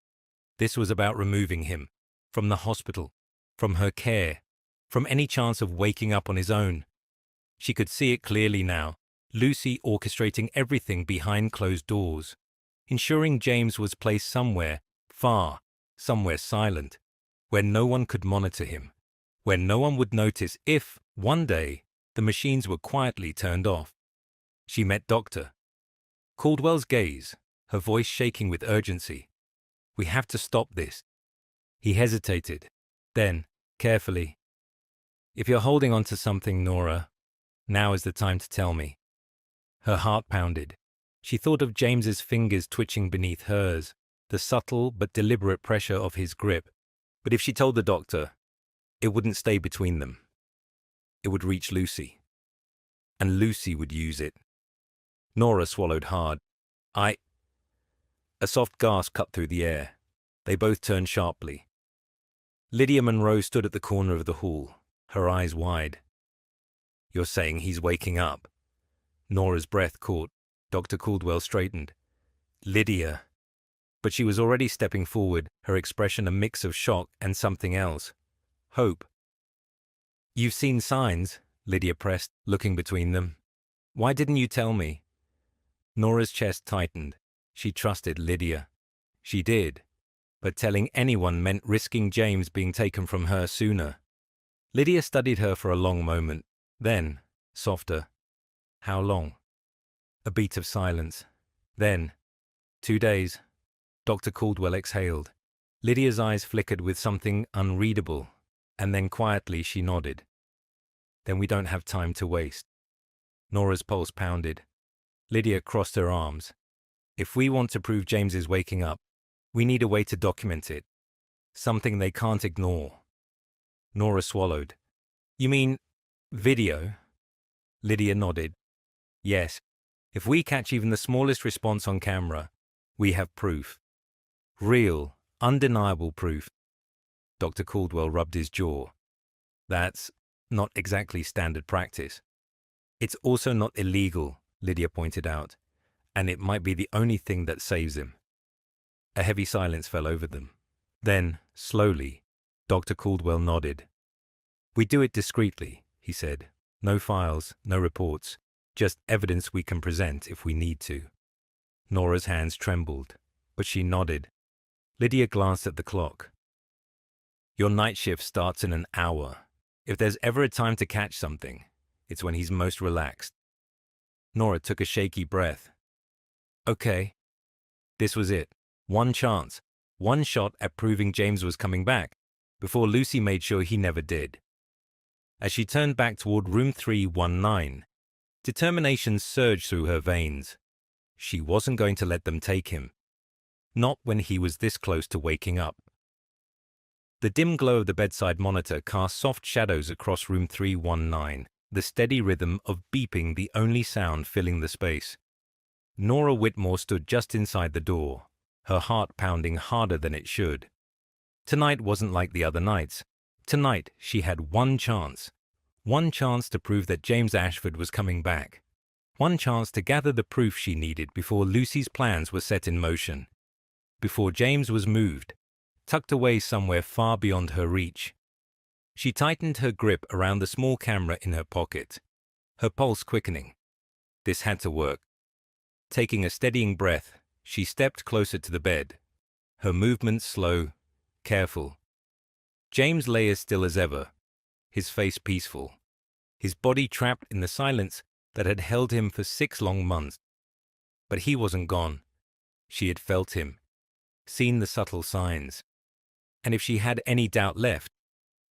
This was about removing him from the hospital, from her care, from any chance of waking up on his own. She could see it clearly now, Lucy orchestrating everything behind closed doors, ensuring James was placed somewhere far, somewhere silent, where no one could monitor him, where no one would notice if, one day, the machines were quietly turned off. She met Dr. Caldwell's gaze, her voice shaking with urgency. "We have to stop this." He hesitated. Then, carefully, "If you're holding on to something, Nora, now is the time to tell me." Her heart pounded. She thought of James's fingers twitching beneath hers, the subtle but deliberate pressure of his grip. But if she told the doctor, it wouldn't stay between them. It would reach Lucy. And Lucy would use it. Nora swallowed hard. A soft gasp cut through the air. They both turned sharply. Lydia Monroe stood at the corner of the hall, her eyes wide. "You're saying he's waking up?" Nora's breath caught. Dr. Caldwell straightened. "Lydia." But she was already stepping forward, her expression a mix of shock and something else. Hope. "You've seen signs," Lydia pressed, looking between them. "Why didn't you tell me?" Nora's chest tightened. She trusted Lydia. She did. But telling anyone meant risking James being taken from her sooner. Lydia studied her for a long moment. Then, softer. "How long?" A beat of silence. Then, 2 days. Dr. Caldwell exhaled. Lydia's eyes flickered with something unreadable, and then quietly she nodded. "Then we don't have time to waste." Nora's pulse pounded. Lydia crossed her arms. "If we want to prove James is waking up, we need a way to document it. Something they can't ignore." Nora swallowed. "You mean video?" Lydia nodded. "Yes. If we catch even the smallest response on camera, we have proof. Real, undeniable proof." Dr. Caldwell rubbed his jaw. "That's not exactly standard practice." "It's also not illegal," Lydia pointed out, "and it might be the only thing that saves him." A heavy silence fell over them. Then, slowly, Dr. Caldwell nodded. "We do it discreetly," he said. "No files, no reports, just evidence we can present if we need to." Nora's hands trembled. but she nodded. Lydia glanced at the clock. Your night shift starts in an hour. If there's ever a time to catch something, it's when he's most relaxed. Nora took a shaky breath. Okay. This was it. One chance. One shot at proving James was coming back, before Lucy made sure he never did. As she turned back toward room 319, determination surged through her veins. She wasn't going to let them take him. Not when he was this close to waking up. The dim glow of the bedside monitor cast soft shadows across room 319, the steady rhythm of beeping the only sound filling the space. Nora Whitmore stood just inside the door, her heart pounding harder than it should. Tonight wasn't like the other nights. Tonight she had one chance. One chance to prove that James Ashford was coming back. One chance to gather the proof she needed before Lucy's plans were set in motion. Before James was moved, tucked away somewhere far beyond her reach. She tightened her grip around the small camera in her pocket, her pulse quickening. This had to work. Taking a steadying breath, she stepped closer to the bed, her movements slow, careful. James lay as still as ever, his face peaceful, his body trapped in the silence that had held him for 6 long months. But he wasn't gone. She had felt him, seen the subtle signs. And if she had any doubt left,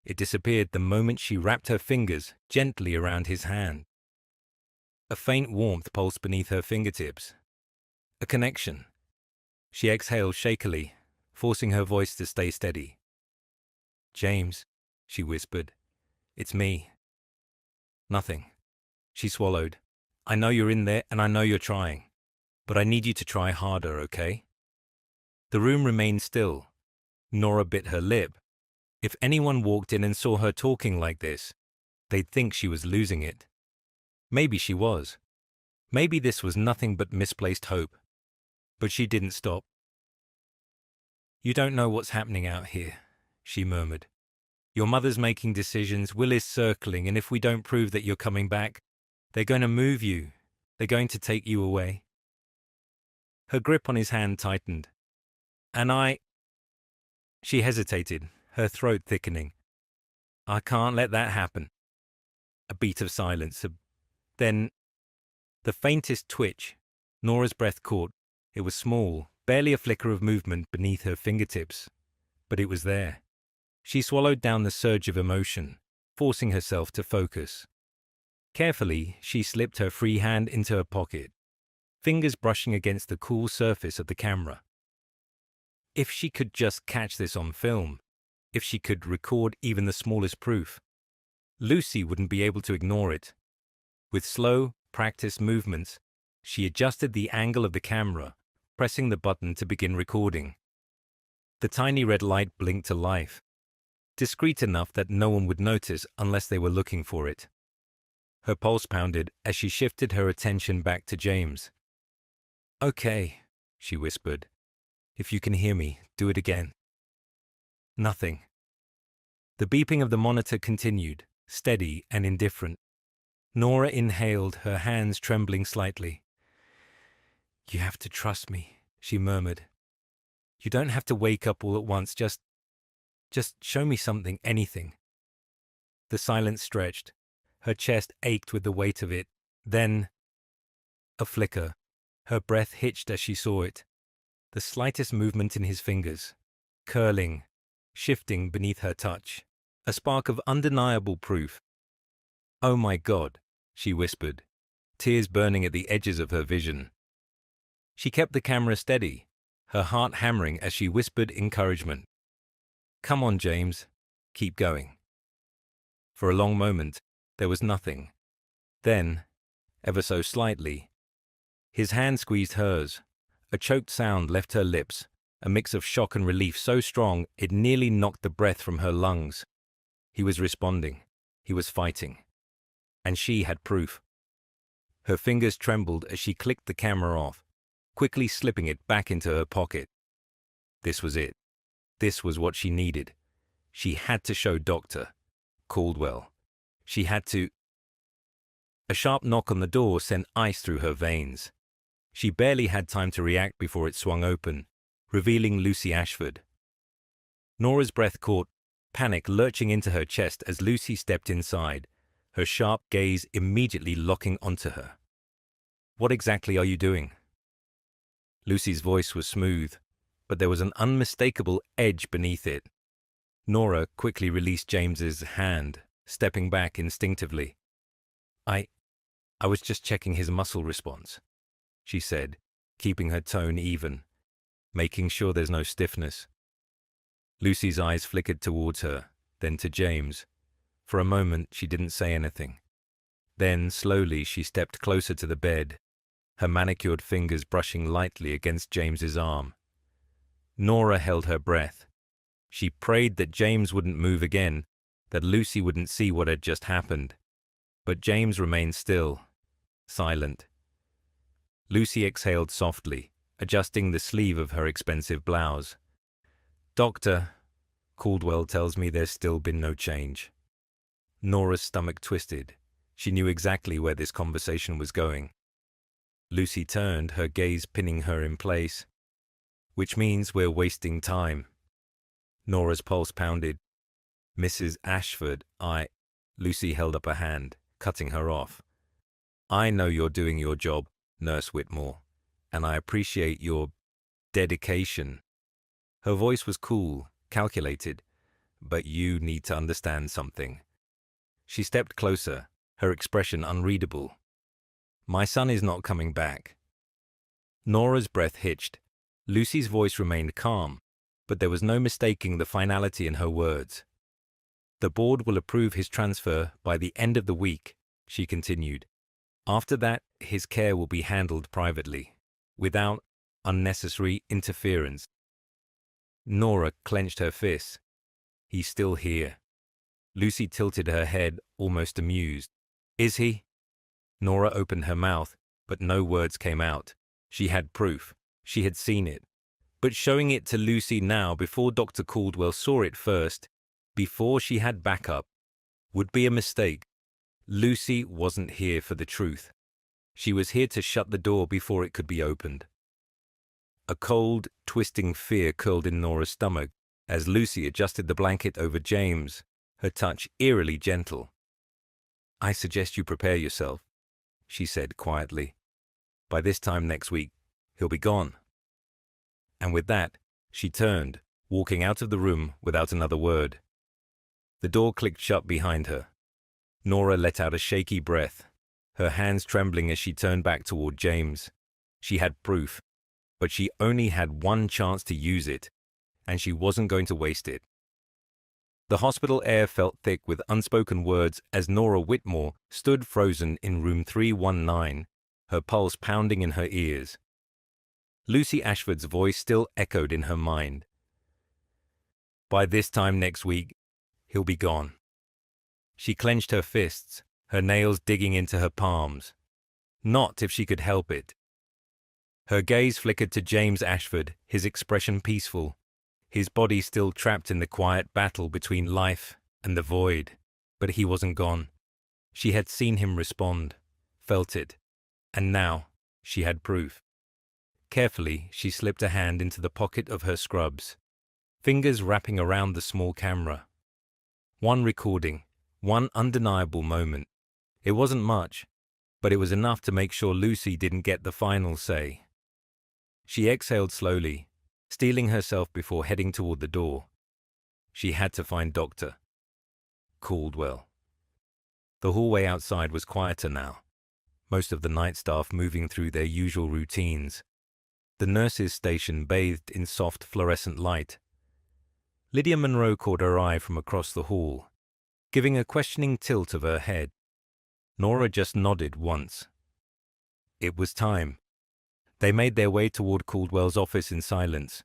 it disappeared the moment she wrapped her fingers gently around his hand. A faint warmth pulsed beneath her fingertips. A connection. She exhaled shakily, forcing her voice to stay steady. "James," she whispered. "It's me." "Nothing." She swallowed. "I know you're in there and I know you're trying. But I need you to try harder, okay?" The room remained still. Nora bit her lip. If anyone walked in and saw her talking like this, they'd think she was losing it. Maybe she was. Maybe this was nothing but misplaced hope. But she didn't stop. "You don't know what's happening out here," she murmured. "Your mother's making decisions, Will is circling, and if we don't prove that you're coming back, they're going to move you. They're going to take you away." Her grip on his hand tightened. "And She hesitated, her throat thickening. "I can't let that happen." A beat of silence. Then, the faintest twitch. Nora's breath caught. It was small, barely a flicker of movement beneath her fingertips. But it was there. She swallowed down the surge of emotion, forcing herself to focus. Carefully, she slipped her free hand into her pocket, fingers brushing against the cool surface of the camera. If she could just catch this on film, if she could record even the smallest proof, Lucy wouldn't be able to ignore it. With slow, practiced movements, she adjusted the angle of the camera, pressing the button to begin recording. The tiny red light blinked to life, discreet enough that no one would notice unless they were looking for it. Her pulse pounded as she shifted her attention back to James. "Okay," she whispered. "If you can hear me, do it again." Nothing. The beeping of the monitor continued, steady and indifferent. Nora inhaled, her hands trembling slightly. "You have to trust me," she murmured. "You don't have to wake up all at once, just show me something, anything." The silence stretched. Her chest ached with the weight of it. Then, a flicker. Her breath hitched as she saw it. The slightest movement in his fingers, curling, shifting beneath her touch. A spark of undeniable proof. "Oh my God," she whispered, tears burning at the edges of her vision. She kept the camera steady, her heart hammering as she whispered encouragement. "Come on, James. Keep going." For a long moment, there was nothing. Then, ever so slightly, his hand squeezed hers. A choked sound left her lips, a mix of shock and relief so strong it nearly knocked the breath from her lungs. He was responding. He was fighting. And she had proof. Her fingers trembled as she clicked the camera off, quickly slipping it back into her pocket. This was it. This was what she needed. She had to show Dr. Caldwell. She had to. A sharp knock on the door sent ice through her veins. She barely had time to react before it swung open. revealing Lucy Ashford. Nora's breath caught, panic lurching into her chest as Lucy stepped inside, her sharp gaze immediately locking onto her. "What exactly are you doing?" Lucy's voice was smooth, but there was an unmistakable edge beneath it. Nora quickly released James's hand, stepping back instinctively. I was just checking his muscle response," she said, keeping her tone even, making sure there's no stiffness. Lucy's eyes flickered towards her, then to James. For a moment, she didn't say anything. Then, slowly, she stepped closer to the bed, her manicured fingers brushing lightly against James's arm. Nora held her breath. She prayed that James wouldn't move again, that Lucy wouldn't see what had just happened. But James remained still, silent. Lucy exhaled softly, adjusting the sleeve of her expensive blouse. "Doctor, Caldwell tells me there's still been no change." Nora's stomach twisted. She knew exactly where this conversation was going. Lucy turned, her gaze pinning her in place. "Which means we're wasting time." Nora's pulse pounded. "Mrs. Ashford, Lucy held up a hand, cutting her off. "I know you're doing your job, Nurse Whitmore, and I appreciate your dedication." Her voice was cool, calculated, "but you need to understand something." She stepped closer, her expression unreadable. "My son is not coming back." Nora's breath hitched. Lucy's voice remained calm, but there was no mistaking the finality in her words. "The board will approve his transfer by the end of the week," she continued. "After that, his care will be handled privately, without unnecessary interference." Nora clenched her fists. "He's still here." Lucy tilted her head, almost amused. "Is he?" Nora opened her mouth, but no words came out. She had proof. She had seen it. But showing it to Lucy now before Dr. Caldwell saw it first, before she had backup, would be a mistake. Lucy wasn't here for the truth. She was here to shut the door before it could be opened. A cold, twisting fear curled in Nora's stomach as Lucy adjusted the blanket over James, her touch eerily gentle. "I suggest you prepare yourself," she said quietly. "By this time next week, he'll be gone." And with that, she turned, walking out of the room without another word. The door clicked shut behind her. Nora let out a shaky breath, her hands trembling as she turned back toward James. She had proof, but she only had one chance to use it, and she wasn't going to waste it. The hospital air felt thick with unspoken words as Nora Whitmore stood frozen in room 319, her pulse pounding in her ears. Lucy Ashford's voice still echoed in her mind. "By this time next week, he'll be gone." She clenched her fists, her nails digging into her palms. Not if she could help it. Her gaze flickered to James Ashford, his expression peaceful, his body still trapped in the quiet battle between life and the void. But he wasn't gone. She had seen him respond, felt it, and now she had proof. Carefully, she slipped a hand into the pocket of her scrubs, fingers wrapping around the small camera. One recording, one undeniable moment. It wasn't much, but it was enough to make sure Lucy didn't get the final say. She exhaled slowly, steeling herself before heading toward the door. She had to find Dr. Caldwell. The hallway outside was quieter now, most of the night staff moving through their usual routines. The nurses' station bathed in soft fluorescent light. Lydia Monroe caught her eye from across the hall, giving a questioning tilt of her head. Nora just nodded once. It was time. They made their way toward Caldwell's office in silence,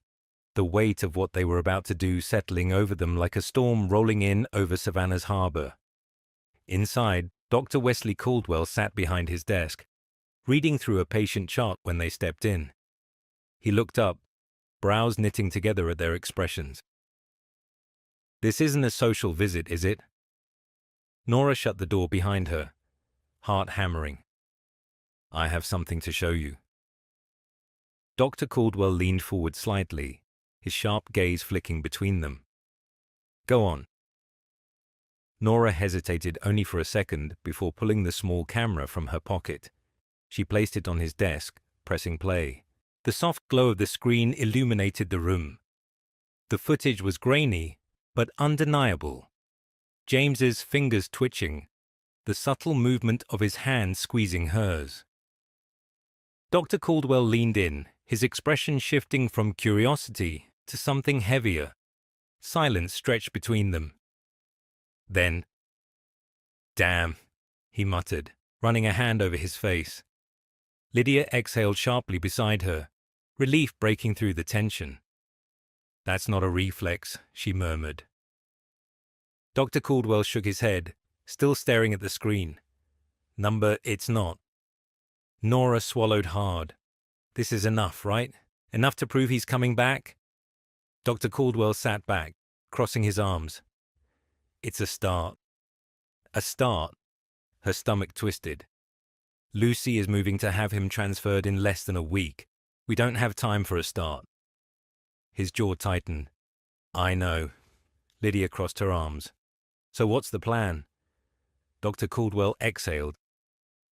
the weight of what they were about to do settling over them like a storm rolling in over Savannah's harbor. Inside, Dr. Wesley Caldwell sat behind his desk, reading through a patient chart when they stepped in. He looked up, brows knitting together at their expressions. "This isn't a social visit, is it?" Nora shut the door behind her, heart hammering. "I have something to show you." Dr. Caldwell leaned forward slightly, his sharp gaze flicking between them. Go on. Nora hesitated only for a second before pulling the small camera from her pocket. She placed it on his desk, pressing play. The soft glow of the screen illuminated the room. The footage was grainy, but undeniable. James's fingers twitching, the subtle movement of his hand squeezing hers. Dr. Caldwell leaned in, his expression shifting from curiosity to something heavier. Silence stretched between them. Then, "Damn," he muttered, running a hand over his face. Lydia exhaled sharply beside her, relief breaking through the tension. "That's not a reflex," she murmured. Dr. Caldwell shook his head, still staring at the screen. It's not." Nora swallowed hard. "This is enough, right? Enough to prove he's coming back?" Dr. Caldwell sat back, crossing his arms. "It's a start." "A start?" Her stomach twisted. "Lucy is moving to have him transferred in less than a week. We don't have time for a start." His jaw tightened. "I know." Lydia crossed her arms. "So what's the plan?" Dr. Caldwell exhaled.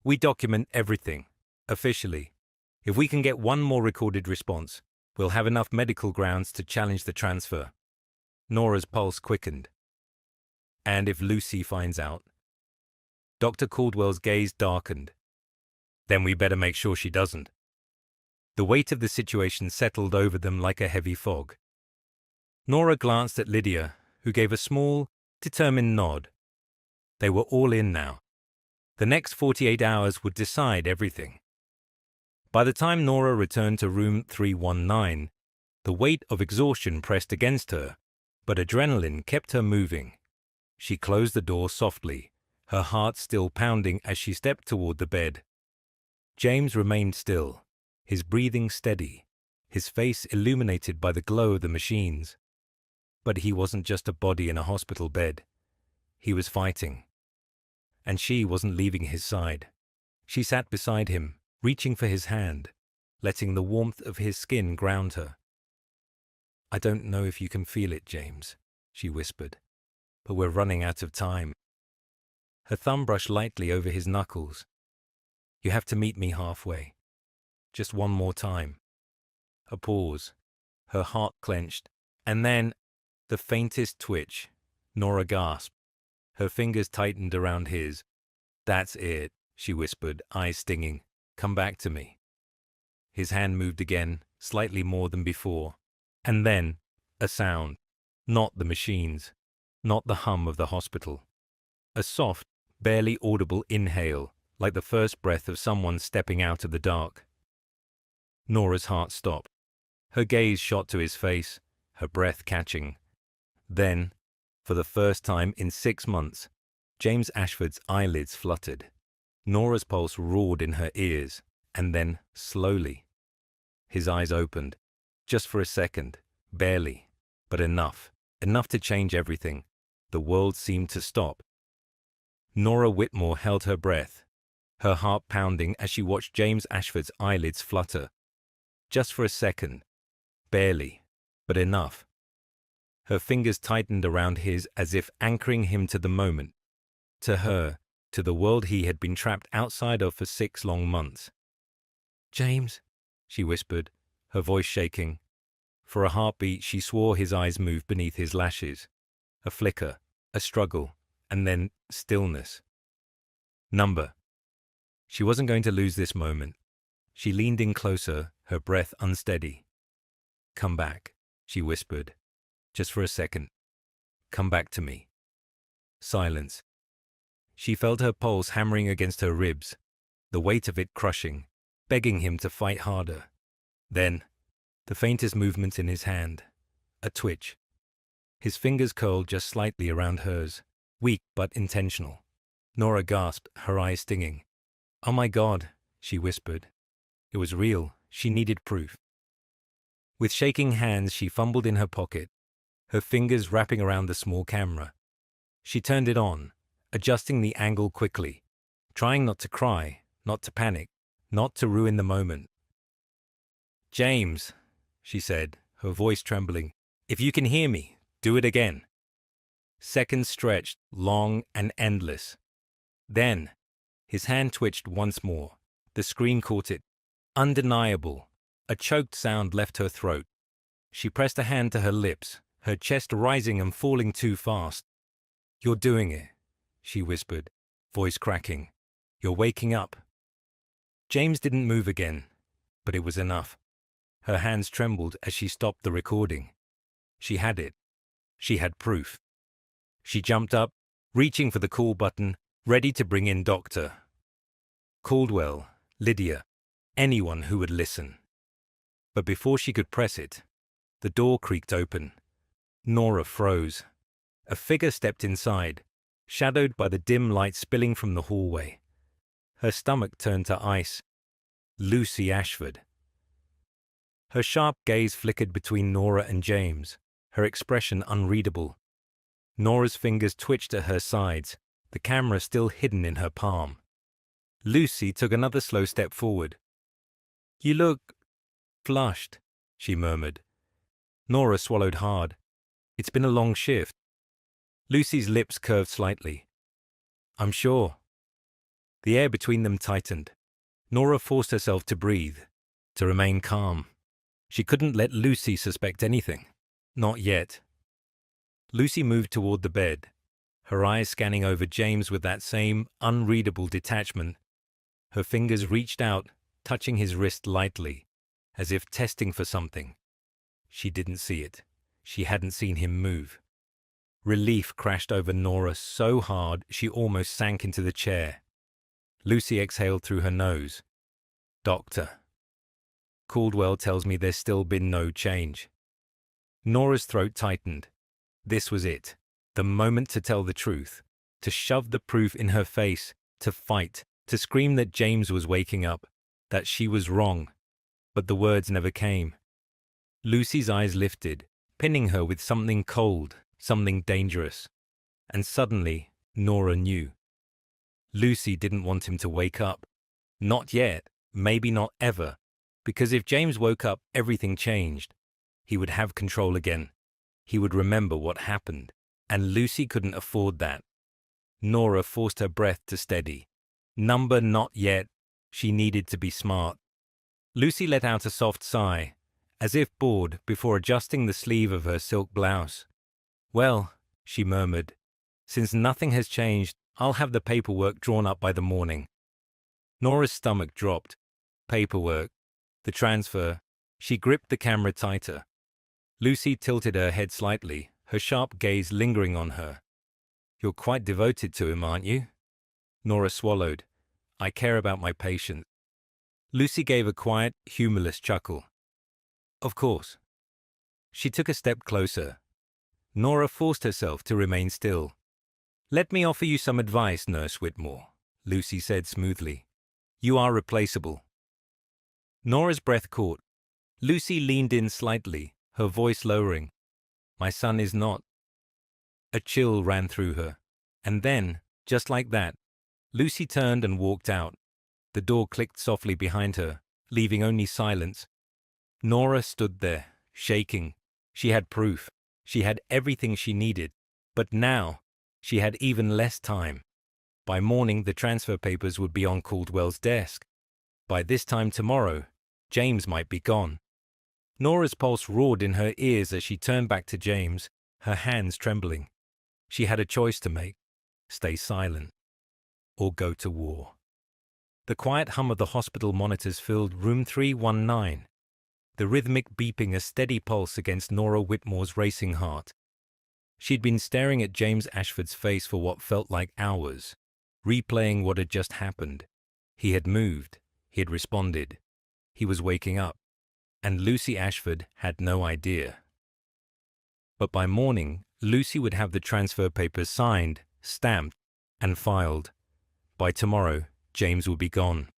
"We document everything, officially. If we can get one more recorded response, we'll have enough medical grounds to challenge the transfer." Nora's pulse quickened. "And if Lucy finds out?" Dr. Caldwell's gaze darkened. "Then we better make sure she doesn't." The weight of the situation settled over them like a heavy fog. Nora glanced at Lydia, who gave a small, determined nod. They were all in now. The next 48 hours would decide everything. By the time Nora returned to room 319, the weight of exhaustion pressed against her, but adrenaline kept her moving. She closed the door softly, her heart still pounding as she stepped toward the bed. James remained still, his breathing steady, his face illuminated by the glow of the machines. But he wasn't just a body in a hospital bed. He was fighting. And she wasn't leaving his side. She sat beside him, reaching for his hand, letting the warmth of his skin ground her. "I don't know if you can feel it, James," she whispered, "but we're running out of time." Her thumb brushed lightly over his knuckles. "You have to meet me halfway. Just one more time." A pause. Her heart clenched. And then, the faintest twitch. Nora gasped. Her fingers tightened around his. "That's it," she whispered, eyes stinging. "Come back to me." His hand moved again, slightly more than before. And then, a sound. Not the machines. Not the hum of the hospital. A soft, barely audible inhale, like the first breath of someone stepping out of the dark. Nora's heart stopped. Her gaze shot to his face, her breath catching. Then, for the first time in 6 months, James Ashford's eyelids fluttered. Nora's pulse roared in her ears, and then, slowly, his eyes opened. Just for a second, barely, but enough to change everything. The world seemed to stop. Nora Whitmore held her breath, her heart pounding as she watched James Ashford's eyelids flutter. Just for a second, barely, but enough. Her fingers tightened around his as if anchoring him to the moment, to her, to the world he had been trapped outside of for 6 long months. "James," she whispered, her voice shaking. For a heartbeat, she swore his eyes moved beneath his lashes. A flicker, a struggle, and then stillness. Number. She wasn't going to lose this moment. She leaned in closer, her breath unsteady. "Come back," she whispered. "Just for a second. Come back to me." Silence. She felt her pulse hammering against her ribs, the weight of it crushing, begging him to fight harder. Then, the faintest movement in his hand. A twitch. His fingers curled just slightly around hers, weak but intentional. Nora gasped, her eyes stinging. "Oh my God," she whispered. It was real. She needed proof. With shaking hands, she fumbled in her pocket, her fingers wrapping around the small camera. She turned it on, adjusting the angle quickly, trying not to cry, not to panic, not to ruin the moment. "James," she said, her voice trembling, "if you can hear me, do it again." Seconds stretched, long and endless. Then, his hand twitched once more. The screen caught it. Undeniable. A choked sound left her throat. She pressed a hand to her lips, her chest rising and falling too fast. "You're doing it," she whispered, voice cracking. "You're waking up." James didn't move again, but it was enough. Her hands trembled as she stopped the recording. She had it. She had proof. She jumped up, reaching for the call button, ready to bring in Dr. Caldwell, Lydia, anyone who would listen. But before she could press it, the door creaked open. Nora froze. A figure stepped inside, shadowed by the dim light spilling from the hallway. Her stomach turned to ice. Lucy Ashford. Her sharp gaze flickered between Nora and James, her expression unreadable. Nora's fingers twitched at her sides, the camera still hidden in her palm. Lucy took another slow step forward. "You look flushed," she murmured. Nora swallowed hard. "It's been a long shift." Lucy's lips curved slightly. "I'm sure." The air between them tightened. Nora forced herself to breathe, to remain calm. She couldn't let Lucy suspect anything. Not yet. Lucy moved toward the bed, her eyes scanning over James with that same unreadable detachment. Her fingers reached out, touching his wrist lightly, as if testing for something. She didn't see it. She hadn't seen him move. Relief crashed over Nora so hard she almost sank into the chair. Lucy exhaled through her nose. "Doctor Caldwell tells me there's still been no change." Nora's throat tightened. This was it. The moment to tell the truth, to shove the proof in her face, to fight, to scream that James was waking up, that she was wrong. But the words never came. Lucy's eyes lifted, pinning her with something cold, something dangerous. And suddenly, Nora knew. Lucy didn't want him to wake up. Not yet, maybe not ever, because if James woke up, everything changed. He would have control again. He would remember what happened, and Lucy couldn't afford that. Nora forced her breath to steady. Number not yet. She needed to be smart. Lucy let out a soft sigh, as if bored, before adjusting the sleeve of her silk blouse. "Well," she murmured, "since nothing has changed, I'll have the paperwork drawn up by the morning." Nora's stomach dropped. Paperwork. The transfer. She gripped the camera tighter. Lucy tilted her head slightly, her sharp gaze lingering on her. "You're quite devoted to him, aren't you?" Nora swallowed. "I care about my patient." Lucy gave a quiet, humorless chuckle. "Of course." She took a step closer. Nora forced herself to remain still. "Let me offer you some advice, Nurse Whitmore," Lucy said smoothly. "You are replaceable." Nora's breath caught. Lucy leaned in slightly, her voice lowering. "My son is not." A chill ran through her. And then, just like that, Lucy turned and walked out. The door clicked softly behind her, leaving only silence. Nora stood there, shaking. She had proof. She had everything she needed. But now, she had even less time. By morning, the transfer papers would be on Caldwell's desk. By this time tomorrow, James might be gone. Nora's pulse roared in her ears as she turned back to James, her hands trembling. She had a choice to make: stay silent or go to war. The quiet hum of the hospital monitors filled room 319, the rhythmic beeping a steady pulse against Nora Whitmore's racing heart. She'd been staring at James Ashford's face for what felt like hours, replaying what had just happened. He had moved. He had responded. He was waking up. And Lucy Ashford had no idea. But by morning, Lucy would have the transfer papers signed, stamped, and filed. By tomorrow, James would be gone.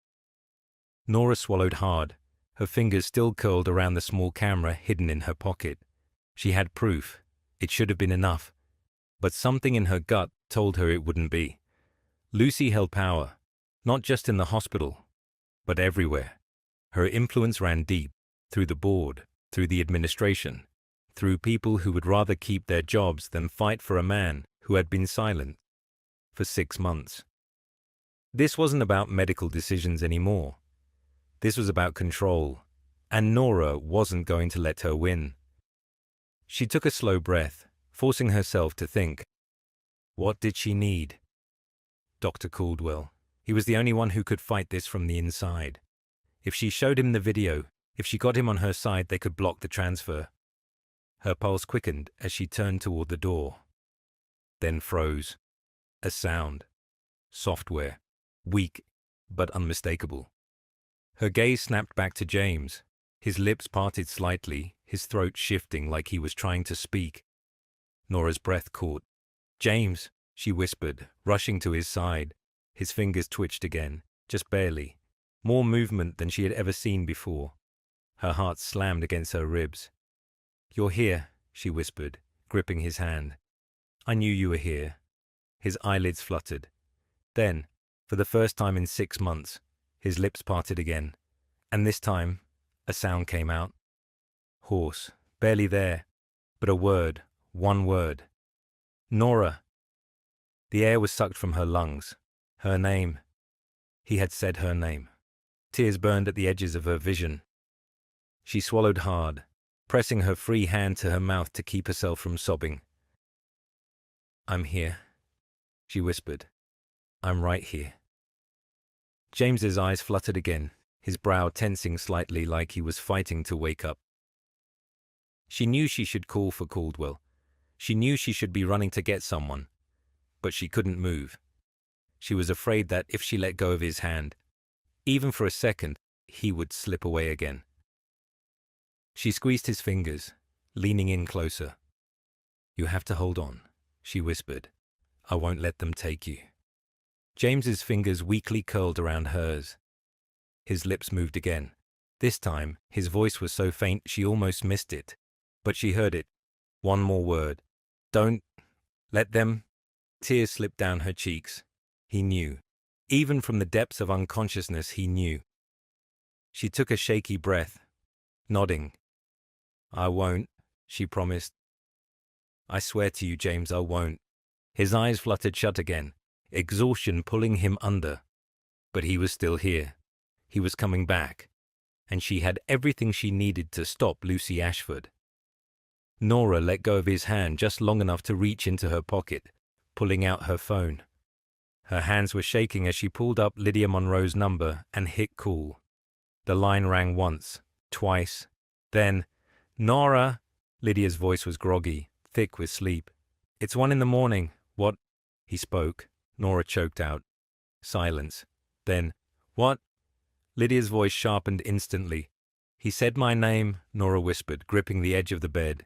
Nora swallowed hard, her fingers still curled around the small camera hidden in her pocket. She had proof. It should have been enough. But something in her gut told her it wouldn't be. Lucy held power, not just in the hospital, but everywhere. Her influence ran deep. through the board, through the administration, through people who would rather keep their jobs than fight for a man who had been silent for 6 months. This wasn't about medical decisions anymore. This was about control, and Nora wasn't going to let her win. She took a slow breath, forcing herself to think. What did she need? Dr. Caldwell. He was the only one who could fight this from the inside. If she showed him the video, if she got him on her side, they could block the transfer. Her pulse quickened as she turned toward the door. Then froze. A sound. Software. Weak, but unmistakable. Her gaze snapped back to James, his lips parted slightly, his throat shifting like he was trying to speak. Nora's breath caught. "James," she whispered, rushing to his side. His fingers twitched again, just barely. More movement than she had ever seen before. Her heart slammed against her ribs. "You're here," she whispered, gripping his hand. "I knew you were here." His eyelids fluttered. Then, for the first time in 6 months, his lips parted again. And this time, a sound came out. Hoarse, barely there, but a word, one word. "Nora." The air was sucked from her lungs. Her name. He had said her name. Tears burned at the edges of her vision. She swallowed hard, pressing her free hand to her mouth to keep herself from sobbing. "I'm here," she whispered. "I'm right here." James's eyes fluttered again, his brow tensing slightly like he was fighting to wake up. She knew she should call for Caldwell. She knew she should be running to get someone. But she couldn't move. She was afraid that if she let go of his hand, even for a second, he would slip away again. She squeezed his fingers, leaning in closer. "You have to hold on," she whispered. "I won't let them take you." James's fingers weakly curled around hers. His lips moved again. This time, his voice was so faint she almost missed it. But she heard it. One more word. "Don't let them." Tears slipped down her cheeks. He knew. Even from the depths of unconsciousness, he knew. She took a shaky breath, nodding. "I won't," she promised. "I swear to you, James, I won't." His eyes fluttered shut again, exhaustion pulling him under. But he was still here. He was coming back. And she had everything she needed to stop Lucy Ashford. Nora let go of his hand just long enough to reach into her pocket, pulling out her phone. Her hands were shaking as she pulled up Lydia Monroe's number and hit call. The line rang once, twice. Then, "Nora!" Lydia's voice was groggy, thick with sleep. "It's 1 a.m. What?" He spoke. Nora choked out. Silence. Then, "What?" Lydia's voice sharpened instantly. "He said my name," Nora whispered, gripping the edge of the bed.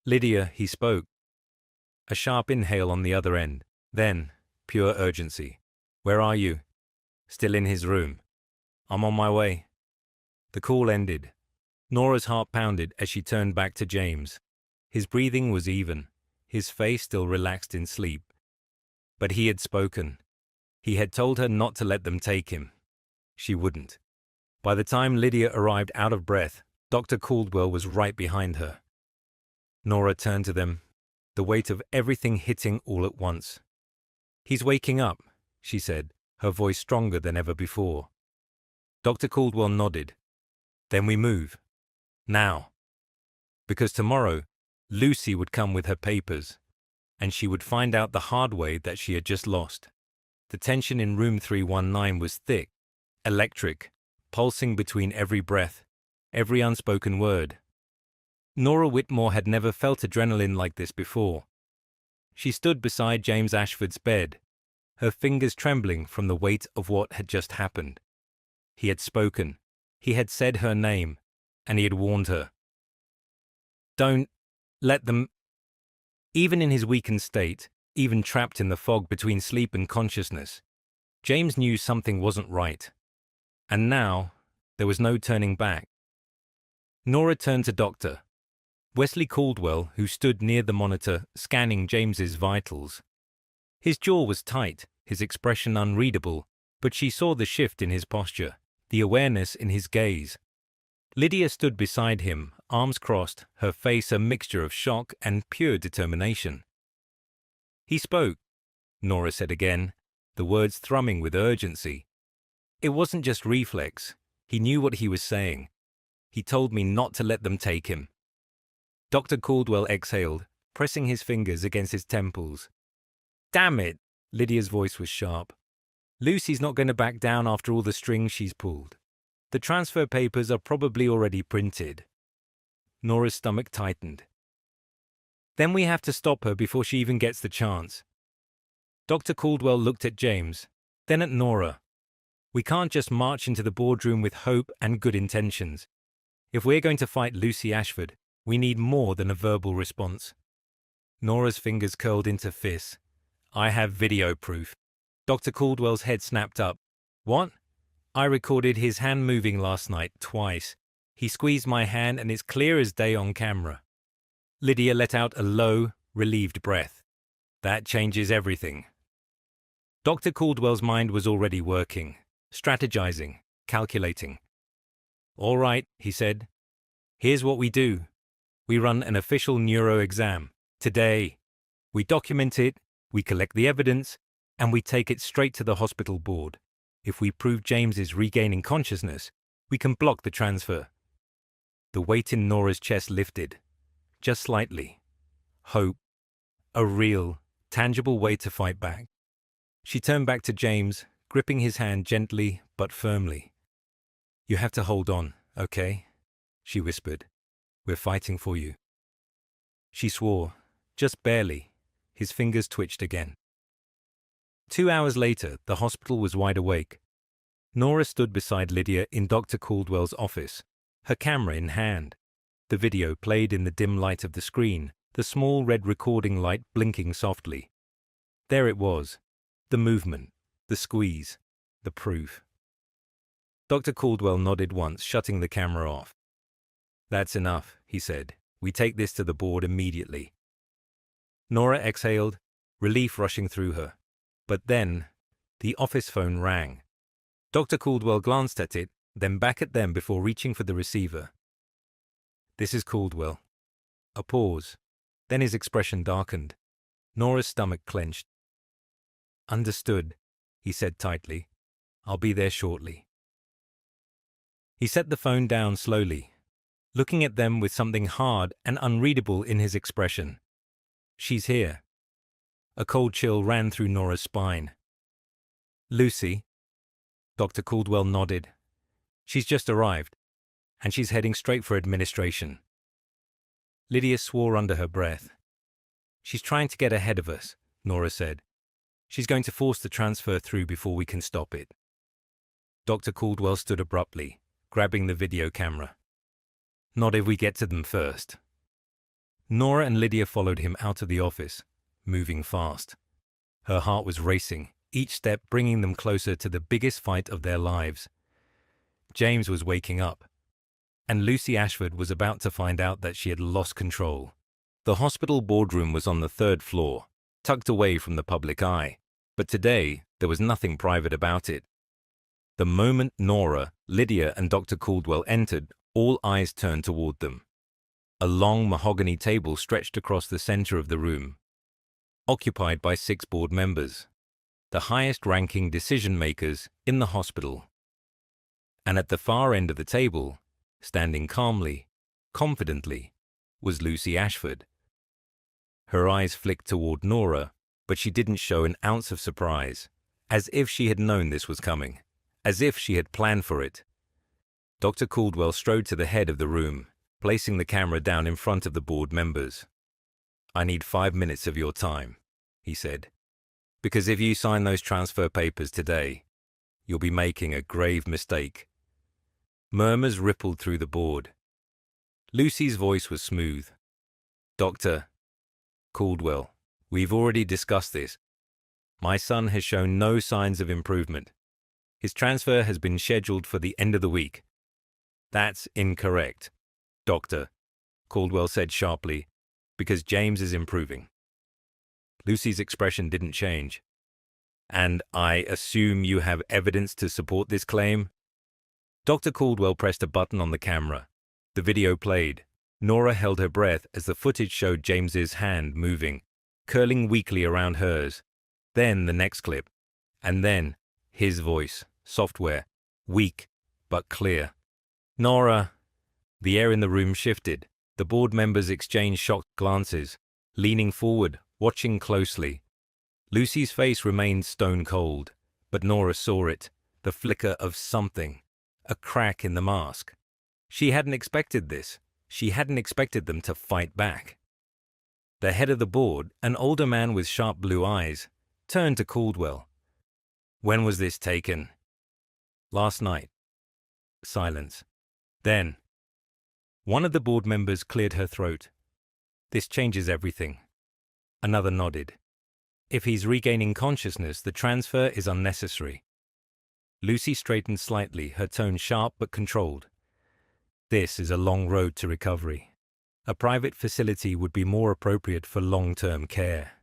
"Lydia," he spoke. A sharp inhale on the other end. Then, pure urgency. "Where are you?" "Still in his room." "I'm on my way." The call ended. Nora's heart pounded as she turned back to James. His breathing was even, his face still relaxed in sleep. But he had spoken. He had told her not to let them take him. She wouldn't. By the time Lydia arrived out of breath, Dr. Caldwell was right behind her. Nora turned to them, the weight of everything hitting all at once. "He's waking up," she said, her voice stronger than ever before. Dr. Caldwell nodded. "Then we move. Now." Because tomorrow, Lucy would come with her papers, and she would find out the hard way that she had just lost. The tension in room 319 was thick, electric, pulsing between every breath, every unspoken word. Nora Whitmore had never felt adrenaline like this before. She stood beside James Ashford's bed, her fingers trembling from the weight of what had just happened. He had spoken. He had said her name, and he had warned her. "Don't let them." Even in his weakened state, even trapped in the fog between sleep and consciousness, James knew something wasn't right. And now, there was no turning back. Nora turned to Dr. Wesley Caldwell, who stood near the monitor, scanning James's vitals. His jaw was tight, his expression unreadable, but she saw the shift in his posture, the awareness in his gaze. Lydia stood beside him, arms crossed, her face a mixture of shock and pure determination. "He spoke," Nora said again, the words thrumming with urgency. "It wasn't just reflex. He knew what he was saying. He told me not to let them take him." Dr. Caldwell exhaled, pressing his fingers against his temples. "Damn it!" Lydia's voice was sharp. "Lucy's not going to back down after all the strings she's pulled. The transfer papers are probably already printed." Nora's stomach tightened. "Then we have to stop her before she even gets the chance." Dr. Caldwell looked at James, then at Nora. "We can't just march into the boardroom with hope and good intentions. If we're going to fight Lucy Ashford, we need more than a verbal response." Nora's fingers curled into fists. "I have video proof." Dr. Caldwell's head snapped up. "What?" "I recorded his hand moving last night, twice. He squeezed my hand and it's clear as day on camera." Lydia let out a low, relieved breath. "That changes everything." Dr. Caldwell's mind was already working, strategizing, calculating. "All right," he said. "Here's what we do. We run an official neuro exam. Today. We document it, we collect the evidence, and we take it straight to the hospital board. If we prove James is regaining consciousness, we can block the transfer." The weight in Nora's chest lifted, just slightly. Hope. A real, tangible way to fight back. She turned back to James, gripping his hand gently but firmly. "You have to hold on, okay?" she whispered. "We're fighting for you." She swore, just barely. His fingers twitched again. 2 hours later, the hospital was wide awake. Nora stood beside Lydia in Dr. Caldwell's office, her camera in hand. The video played in the dim light of the screen, the small red recording light blinking softly. There it was, the movement, the squeeze, the proof. Dr. Caldwell nodded once, shutting the camera off. "That's enough," he said. "We take this to the board immediately." Nora exhaled, relief rushing through her. But then, the office phone rang. Dr. Caldwell glanced at it, then back at them before reaching for the receiver. "This is Caldwell." A pause. Then his expression darkened. Nora's stomach clenched. "Understood," he said tightly. "I'll be there shortly." He set the phone down slowly, looking at them with something hard and unreadable in his expression. "She's here." A cold chill ran through Nora's spine. "Lucy?" Dr. Caldwell nodded. "She's just arrived, and she's heading straight for administration." Lydia swore under her breath. "She's trying to get ahead of us," Nora said. "She's going to force the transfer through before we can stop it." Dr. Caldwell stood abruptly, grabbing the video camera. "Not if we get to them first." Nora and Lydia followed him out of the office, moving fast. Her heart was racing, each step bringing them closer to the biggest fight of their lives. James was waking up, and Lucy Ashford was about to find out that she had lost control. The hospital boardroom was on the 3rd floor, tucked away from the public eye, but today there was nothing private about it. The moment Nora, Lydia, and Dr. Caldwell entered, all eyes turned toward them. A long mahogany table stretched across the center of the room, occupied by 6 board members, the highest-ranking decision-makers in the hospital. And at the far end of the table, standing calmly, confidently, was Lucy Ashford. Her eyes flicked toward Nora, but she didn't show an ounce of surprise, as if she had known this was coming, as if she had planned for it. Dr. Caldwell strode to the head of the room, placing the camera down in front of the board members. "I need 5 minutes of your time," he said, "because if you sign those transfer papers today, you'll be making a grave mistake." Murmurs rippled through the board. Lucy's voice was smooth. "Dr. Caldwell, we've already discussed this. My son has shown no signs of improvement. His transfer has been scheduled for the end of the week." "That's incorrect, Doctor," Caldwell said sharply, "because James is improving." Lucy's expression didn't change. "And I assume you have evidence to support this claim?" Dr. Caldwell pressed a button on the camera. The video played. Nora held her breath as the footage showed James's hand moving, curling weakly around hers. Then the next clip. And then his voice, software, weak but clear. Nora. The air in the room shifted. The board members exchanged shocked glances, leaning forward, watching closely. Lucy's face remained stone cold, but Nora saw it, the flicker of something, a crack in the mask. She hadn't expected this. She hadn't expected them to fight back. The head of the board, an older man with sharp blue eyes, turned to Caldwell. "When was this taken?" "Last night." Silence. Then, one of the board members cleared her throat. "This changes everything." Another nodded. "If he's regaining consciousness, the transfer is unnecessary." Lucy straightened slightly, her tone sharp but controlled. "This is a long road to recovery. A private facility would be more appropriate for long-term care."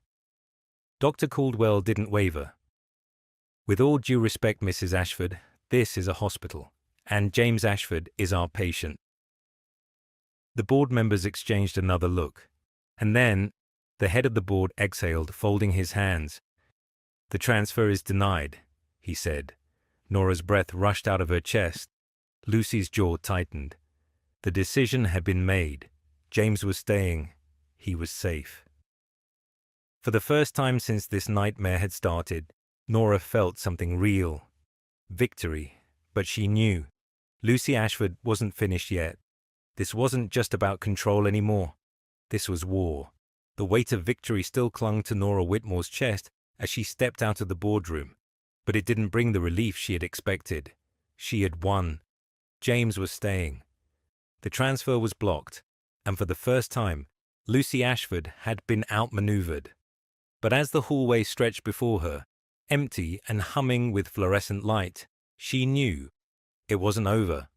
Dr. Caldwell didn't waver. "With all due respect, Mrs. Ashford, this is a hospital, and James Ashford is our patient." The board members exchanged another look, and then the head of the board exhaled, folding his hands. "The transfer is denied," he said. Nora's breath rushed out of her chest. Lucy's jaw tightened. The decision had been made. James was staying. He was safe. For the first time since this nightmare had started, Nora felt something real. Victory. But she knew. Lucy Ashford wasn't finished yet. This wasn't just about control anymore. This was war. The weight of victory still clung to Nora Whitmore's chest as she stepped out of the boardroom. But it didn't bring the relief she had expected. She had won. James was staying. The transfer was blocked, and for the first time, Lucy Ashford had been outmaneuvered. But as the hallway stretched before her, empty and humming with fluorescent light, she knew it wasn't over.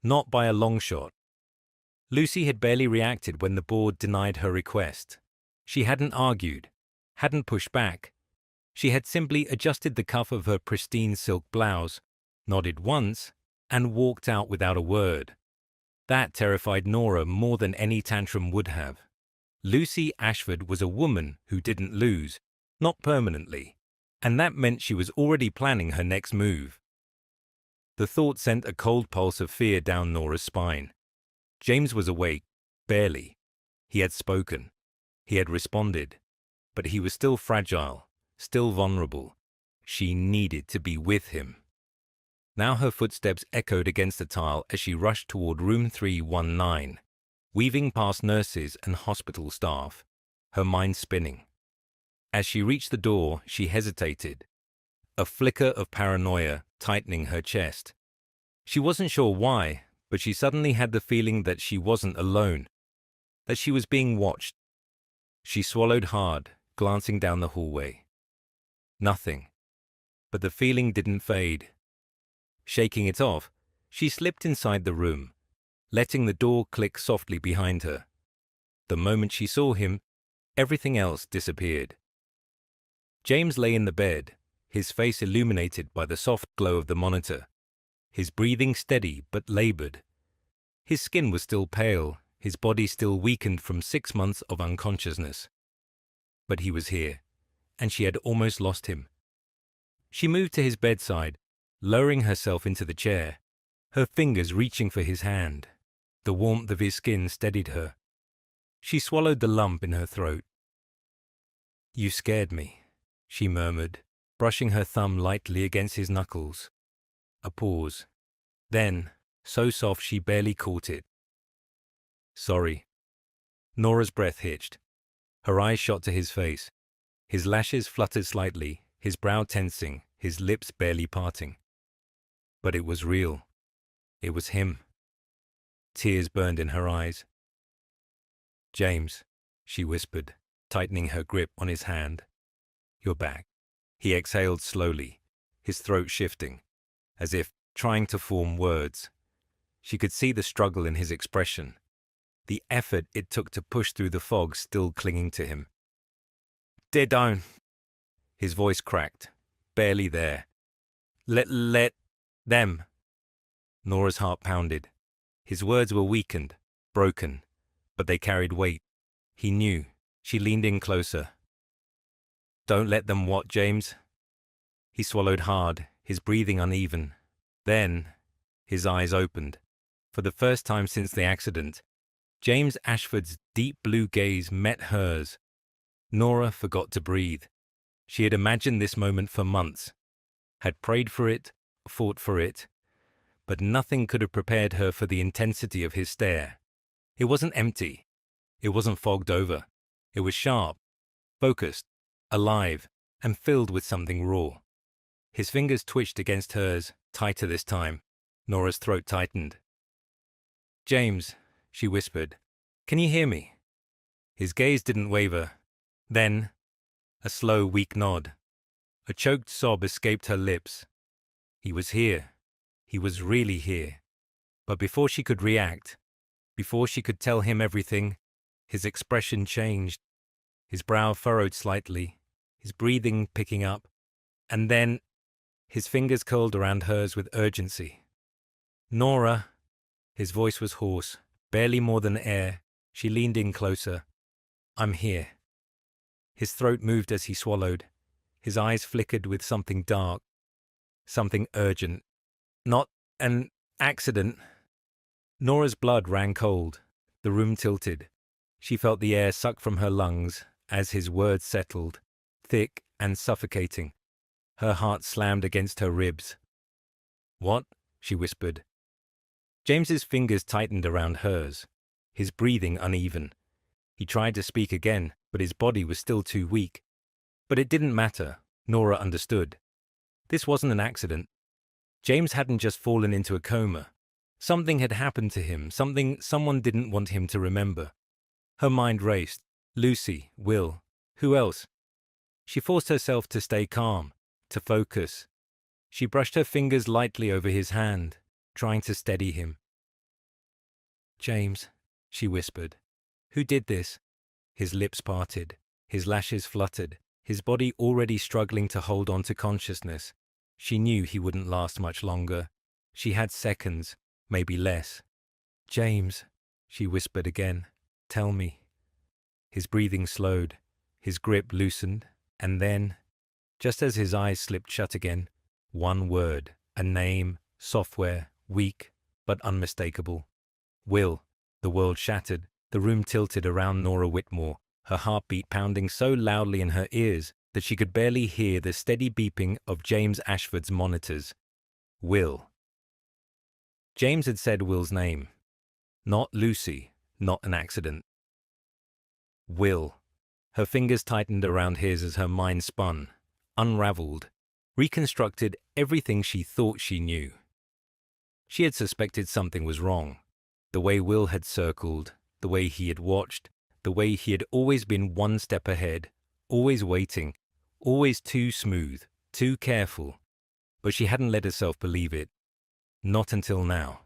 Not by a long shot. Lucy had barely reacted when the board denied her request. She hadn't argued, hadn't pushed back. She had simply adjusted the cuff of her pristine silk blouse, nodded once, and walked out without a word. That terrified Nora more than any tantrum would have. Lucy Ashford was a woman who didn't lose, not permanently, and that meant she was already planning her next move. The thought sent a cold pulse of fear down Nora's spine. James was awake, barely. He had spoken. He had responded. But he was still fragile, still vulnerable. She needed to be with him. Now her footsteps echoed against the tile as she rushed toward room 319, weaving past nurses and hospital staff, her mind spinning. As she reached the door, she hesitated, a flicker of paranoia tightening her chest. She wasn't sure why, but she suddenly had the feeling that she wasn't alone, that she was being watched. She swallowed hard, glancing down the hallway. Nothing. But the feeling didn't fade. Shaking it off, she slipped inside the room, letting the door click softly behind her. The moment she saw him, everything else disappeared. James lay in the bed, his face illuminated by the soft glow of the monitor, his breathing steady but labored. His skin was still pale, his body still weakened from 6 months of unconsciousness. But he was here, and she had almost lost him. She moved to his bedside, lowering herself into the chair, her fingers reaching for his hand. The warmth of his skin steadied her. She swallowed the lump in her throat. "You scared me," she murmured, brushing her thumb lightly against his knuckles. A pause. Then, so soft she barely caught it. "Sorry." Nora's breath hitched. Her eyes shot to his face. His lashes fluttered slightly, his brow tensing, his lips barely parting. But it was real. It was him. Tears burned in her eyes. "James," she whispered, tightening her grip on his hand. "You're back." He exhaled slowly, his throat shifting, as if trying to form words. She could see the struggle in his expression, the effort it took to push through the fog still clinging to him. "Dear don't." His voice cracked, barely there. Let them." Nora's heart pounded. His words were weakened, broken, but they carried weight. He knew. She leaned in closer. "Don't let them what, James?" He swallowed hard, his breathing uneven. Then, his eyes opened. For the first time since the accident, James Ashford's deep blue gaze met hers. Nora forgot to breathe. She had imagined this moment for months, had prayed for it, fought for it, but nothing could have prepared her for the intensity of his stare. It wasn't empty. It wasn't fogged over. It was sharp, focused, alive, and filled with something raw. His fingers twitched against hers, tighter this time. Nora's throat tightened. "James," she whispered, "can you hear me?" His gaze didn't waver. Then, a slow, weak nod. A choked sob escaped her lips. He was here. He was really here. But before she could react, before she could tell him everything, his expression changed. His brow furrowed slightly, his breathing picking up, and then his fingers curled around hers with urgency. "Nora," his voice was hoarse, barely more than air. She leaned in closer. "I'm here." His throat moved as he swallowed. His eyes flickered with something dark, something urgent. "Not an accident." Nora's blood ran cold. The room tilted. She felt the air suck from her lungs as his words settled, thick and suffocating. Her heart slammed against her ribs. "What?" she whispered. James's fingers tightened around hers, his breathing uneven. He tried to speak again, but his body was still too weak. But it didn't matter. Nora understood. This wasn't an accident. James hadn't just fallen into a coma. Something had happened to him, something someone didn't want him to remember. Her mind raced. Lucy, Will, who else? She forced herself to stay calm, to focus. She brushed her fingers lightly over his hand, trying to steady him. "James," she whispered. "Who did this?" His lips parted, his lashes fluttered, his body already struggling to hold on to consciousness. She knew he wouldn't last much longer. She had seconds, maybe less. "James," she whispered again, "tell me." His breathing slowed, his grip loosened, and then, just as his eyes slipped shut again, one word, a name, software, weak, but unmistakable. "Will." The world shattered. The room tilted around Nora Whitmore, her heartbeat pounding so loudly in her ears that she could barely hear the steady beeping of James Ashford's monitors. Will. James had said Will's name. Not Lucy, not an accident. Will. Her fingers tightened around his as her mind spun, unraveled, reconstructed everything she thought she knew. She had suspected something was wrong. The way Will had circled, the way he had watched, the way he had always been one step ahead, always waiting, always too smooth, too careful. But she hadn't let herself believe it. Not until now.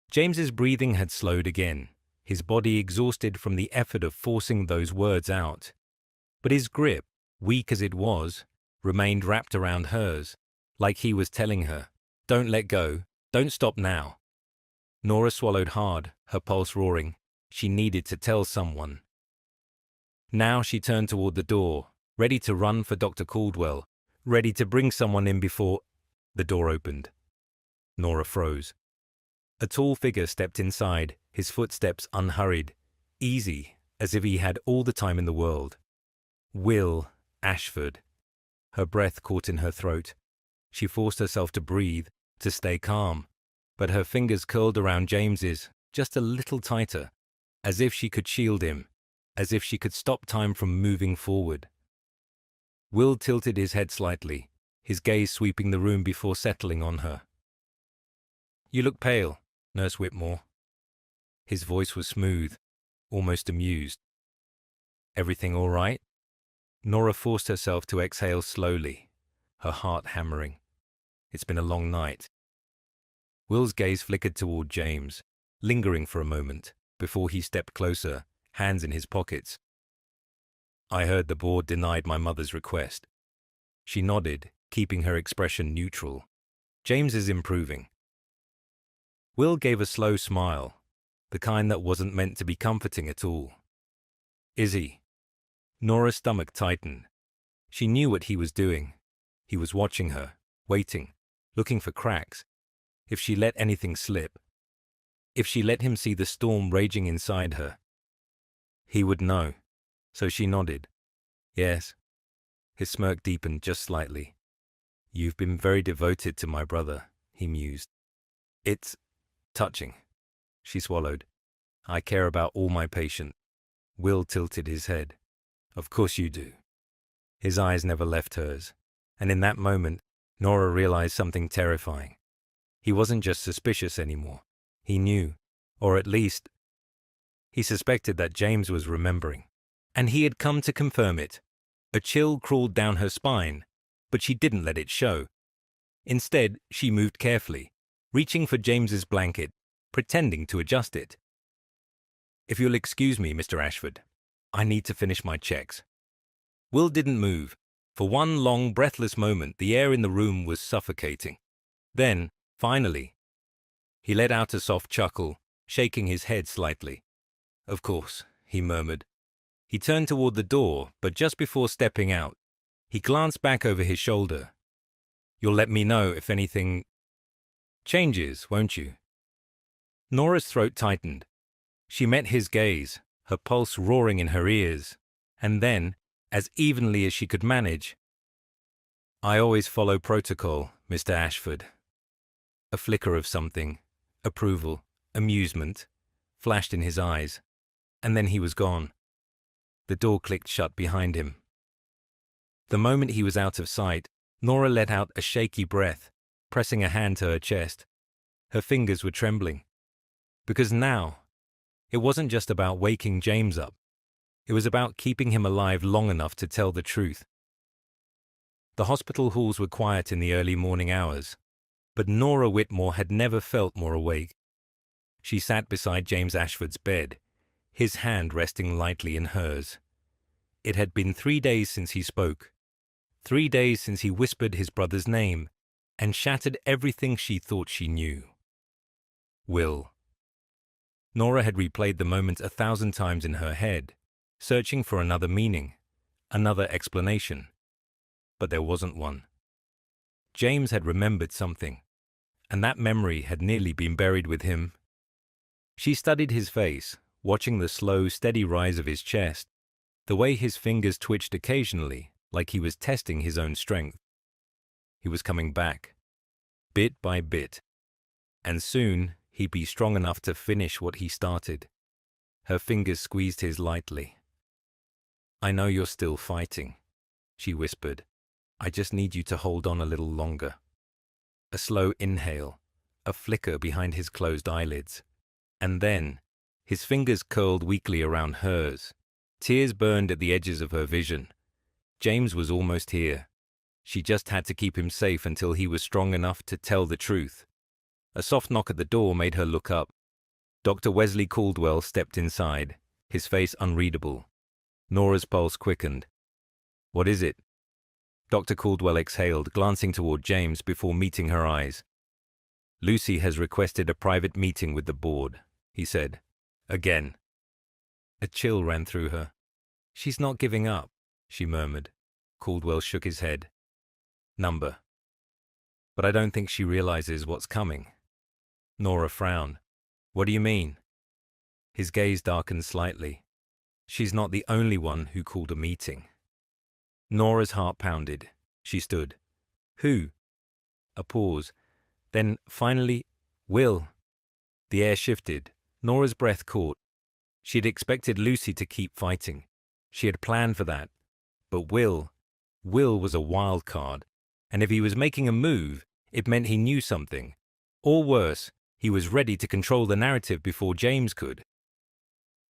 James's breathing had slowed again, his body exhausted from the effort of forcing those words out. But his grip, weak as it was, remained wrapped around hers, like he was telling her, "Don't let go, don't stop now." Nora swallowed hard, her pulse roaring. She needed to tell someone. Now she turned toward the door, ready to run for Dr. Caldwell, ready to bring someone in before the door opened. Nora froze. A tall figure stepped inside, his footsteps unhurried, easy, as if he had all the time in the world. Will Ashford. Her breath caught in her throat. She forced herself to breathe, to stay calm, but her fingers curled around James's, just a little tighter, as if she could shield him, as if she could stop time from moving forward. Will tilted his head slightly, his gaze sweeping the room before settling on her. "You look pale, Nurse Whitmore." His voice was smooth, almost amused. "Everything all right?" Nora forced herself to exhale slowly, her heart hammering. "It's been a long night." Will's gaze flickered toward James, lingering for a moment, before he stepped closer, hands in his pockets. "I heard the board denied my mother's request." She nodded, keeping her expression neutral. "James is improving." Will gave a slow smile, the kind that wasn't meant to be comforting at all. Is he? Nora's stomach tightened. She knew what he was doing. He was watching her, waiting, looking for cracks. If she let anything slip, if she let him see the storm raging inside her, he would know. So she nodded. Yes. His smirk deepened just slightly. You've been very devoted to my brother, he mused. It's touching. She swallowed. I care about all my patients. Will tilted his head. Of course you do. His eyes never left hers, and in that moment, Nora realized something terrifying. He wasn't just suspicious anymore. He knew, or at least, he suspected that James was remembering. And he had come to confirm it. A chill crawled down her spine, but she didn't let it show. Instead, she moved carefully, reaching for James's blanket, pretending to adjust it. If you'll excuse me, Mr. Ashford, I need to finish my checks. Will didn't move. For one long, breathless moment, the air in the room was suffocating. Then, finally, he let out a soft chuckle, shaking his head slightly. Of course, he murmured. He turned toward the door, but just before stepping out, he glanced back over his shoulder. You'll let me know if anything changes, won't you? Nora's throat tightened. She met his gaze, her pulse roaring in her ears, and then, as evenly as she could manage, I always follow protocol, Mr. Ashford. A flicker of something, approval, amusement, flashed in his eyes, and then he was gone. The door clicked shut behind him. The moment he was out of sight, Nora let out a shaky breath, pressing a hand to her chest. Her fingers were trembling. Because now, it wasn't just about waking James up. It was about keeping him alive long enough to tell the truth. The hospital halls were quiet in the early morning hours, but Nora Whitmore had never felt more awake. She sat beside James Ashford's bed, his hand resting lightly in hers. It had been 3 days since he spoke, 3 days since he whispered his brother's name and shattered everything she thought she knew. Will. Nora had replayed the moment 1,000 times in her head, searching for another meaning, another explanation. But there wasn't one. James had remembered something, and that memory had nearly been buried with him. She studied his face, watching the slow, steady rise of his chest, the way his fingers twitched occasionally, like he was testing his own strength. He was coming back, bit by bit, and soon he'd be strong enough to finish what he started. Her fingers squeezed his lightly. I know you're still fighting, she whispered. I just need you to hold on a little longer. A slow inhale, a flicker behind his closed eyelids. And then, his fingers curled weakly around hers. Tears burned at the edges of her vision. James was almost here. She just had to keep him safe until he was strong enough to tell the truth. A soft knock at the door made her look up. Dr. Wesley Caldwell stepped inside, his face unreadable. Nora's pulse quickened. What is it? Dr. Caldwell exhaled, glancing toward James before meeting her eyes. Lucy has requested a private meeting with the board, he said. Again. A chill ran through her. She's not giving up, she murmured. Caldwell shook his head. Number. But I don't think she realizes what's coming. Nora frowned. What do you mean? His gaze darkened slightly. She's not the only one who called a meeting. Nora's heart pounded. She stood. Who? A pause. Then, finally, Will. The air shifted. Nora's breath caught. She had expected Lucy to keep fighting. She had planned for that. But Will was a wild card. And if he was making a move, it meant he knew something. Or worse, he was ready to control the narrative before James could.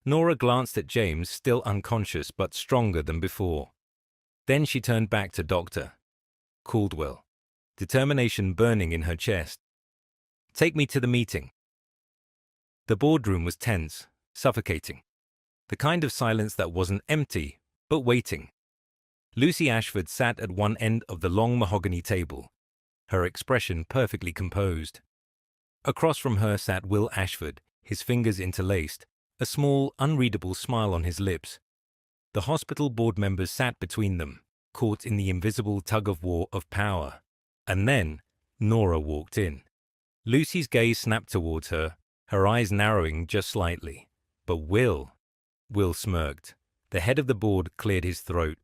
Nora glanced at James, still unconscious but stronger than before. Then she turned back to Dr. Caldwell, determination burning in her chest. Take me to the meeting. The boardroom was tense, suffocating. The kind of silence that wasn't empty, but waiting. Lucy Ashford sat at one end of the long mahogany table, her expression perfectly composed. Across from her sat Will Ashford, his fingers interlaced, a small, unreadable smile on his lips. The hospital board members sat between them, caught in the invisible tug-of-war of power. And then Nora walked in. Lucy's gaze snapped towards her, her eyes narrowing just slightly. But Will smirked. The head of the board cleared his throat.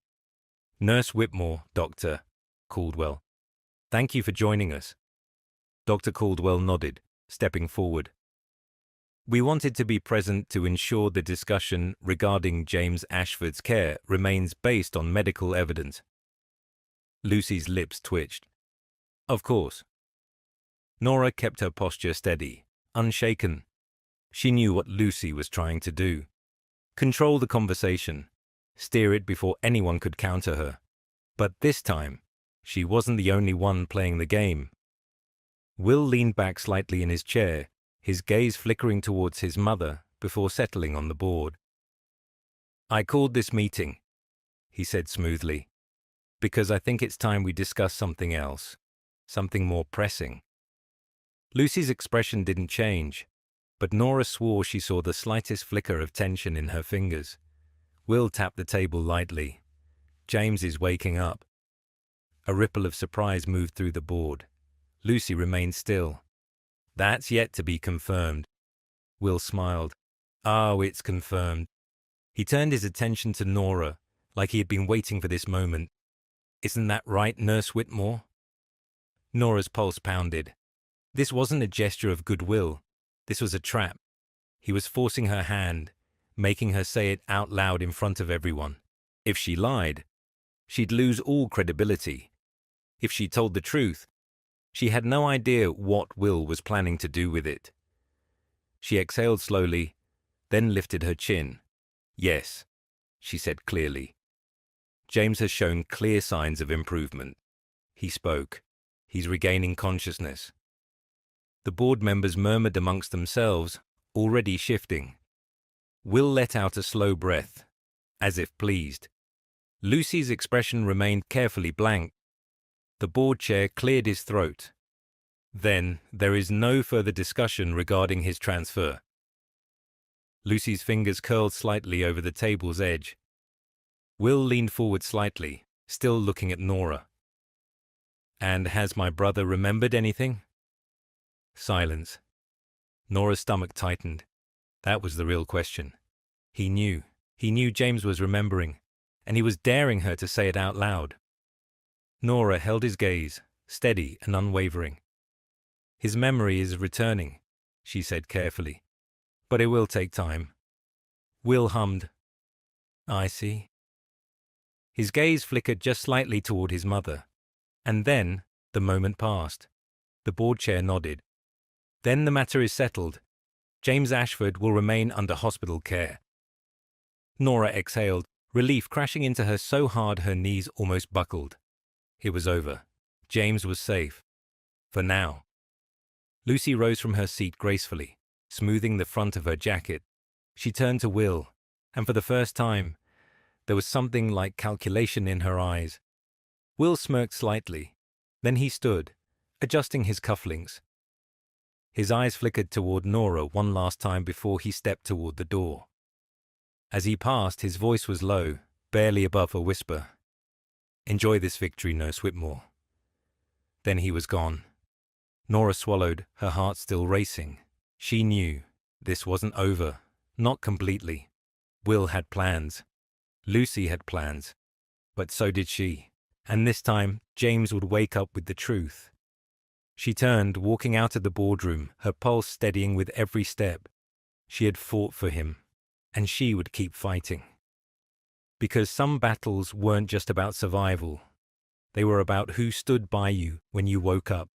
"Nurse Whitmore, Dr. Caldwell. Thank you for joining us." Dr. Caldwell nodded, stepping forward. "We wanted to be present to ensure the discussion regarding James Ashford's care remains based on medical evidence." Lucy's lips twitched. "Of course." Nora kept her posture steady, unshaken. She knew what Lucy was trying to do. Control the conversation, steer it before anyone could counter her. But this time, she wasn't the only one playing the game. Will leaned back slightly in his chair, his gaze flickering towards his mother before settling on the board. "I called this meeting," he said smoothly, "because I think it's time we discuss something else, something more pressing." Lucy's expression didn't change, but Nora swore she saw the slightest flicker of tension in her fingers. Will tapped the table lightly. "James is waking up." A ripple of surprise moved through the board. Lucy remained still. "That's yet to be confirmed." Will smiled. "Oh, it's confirmed." He turned his attention to Nora, like he had been waiting for this moment. "Isn't that right, Nurse Whitmore?" Nora's pulse pounded. This wasn't a gesture of goodwill. This was a trap. He was forcing her hand, making her say it out loud in front of everyone. If she lied, she'd lose all credibility. If she told the truth, she had no idea what Will was planning to do with it. She exhaled slowly, then lifted her chin. "Yes," she said clearly. "James has shown clear signs of improvement." He spoke. "He's regaining consciousness." The board members murmured amongst themselves, already shifting. Will let out a slow breath, as if pleased. Lucy's expression remained carefully blank. The board chair cleared his throat. "Then there is no further discussion regarding his transfer." Lucy's fingers curled slightly over the table's edge. Will leaned forward slightly, still looking at Nora. "And has my brother remembered anything?" Silence. Nora's stomach tightened. That was the real question. He knew James was remembering, and he was daring her to say it out loud. Nora held his gaze, steady and unwavering. "His memory is returning," she said carefully, "but it will take time." Will hummed, "I see." His gaze flickered just slightly toward his mother, and then the moment passed. The board chair nodded. "Then the matter is settled. James Ashford will remain under hospital care." Nora exhaled, relief crashing into her so hard her knees almost buckled. It was over. James was safe. For now. Lucy rose from her seat gracefully, smoothing the front of her jacket. She turned to Will, and for the first time, there was something like calculation in her eyes. Will smirked slightly. Then he stood, adjusting his cufflinks. His eyes flickered toward Nora one last time before he stepped toward the door. As he passed, his voice was low, barely above a whisper. "Enjoy this victory, Nurse Whitmore." Then he was gone. Nora swallowed, her heart still racing. She knew this wasn't over, not completely. Will had plans. Lucy had plans. But so did she. And this time, James would wake up with the truth. She turned, walking out of the boardroom, her pulse steadying with every step. She had fought for him, and she would keep fighting. Because some battles weren't just about survival. They were about who stood by you when you woke up.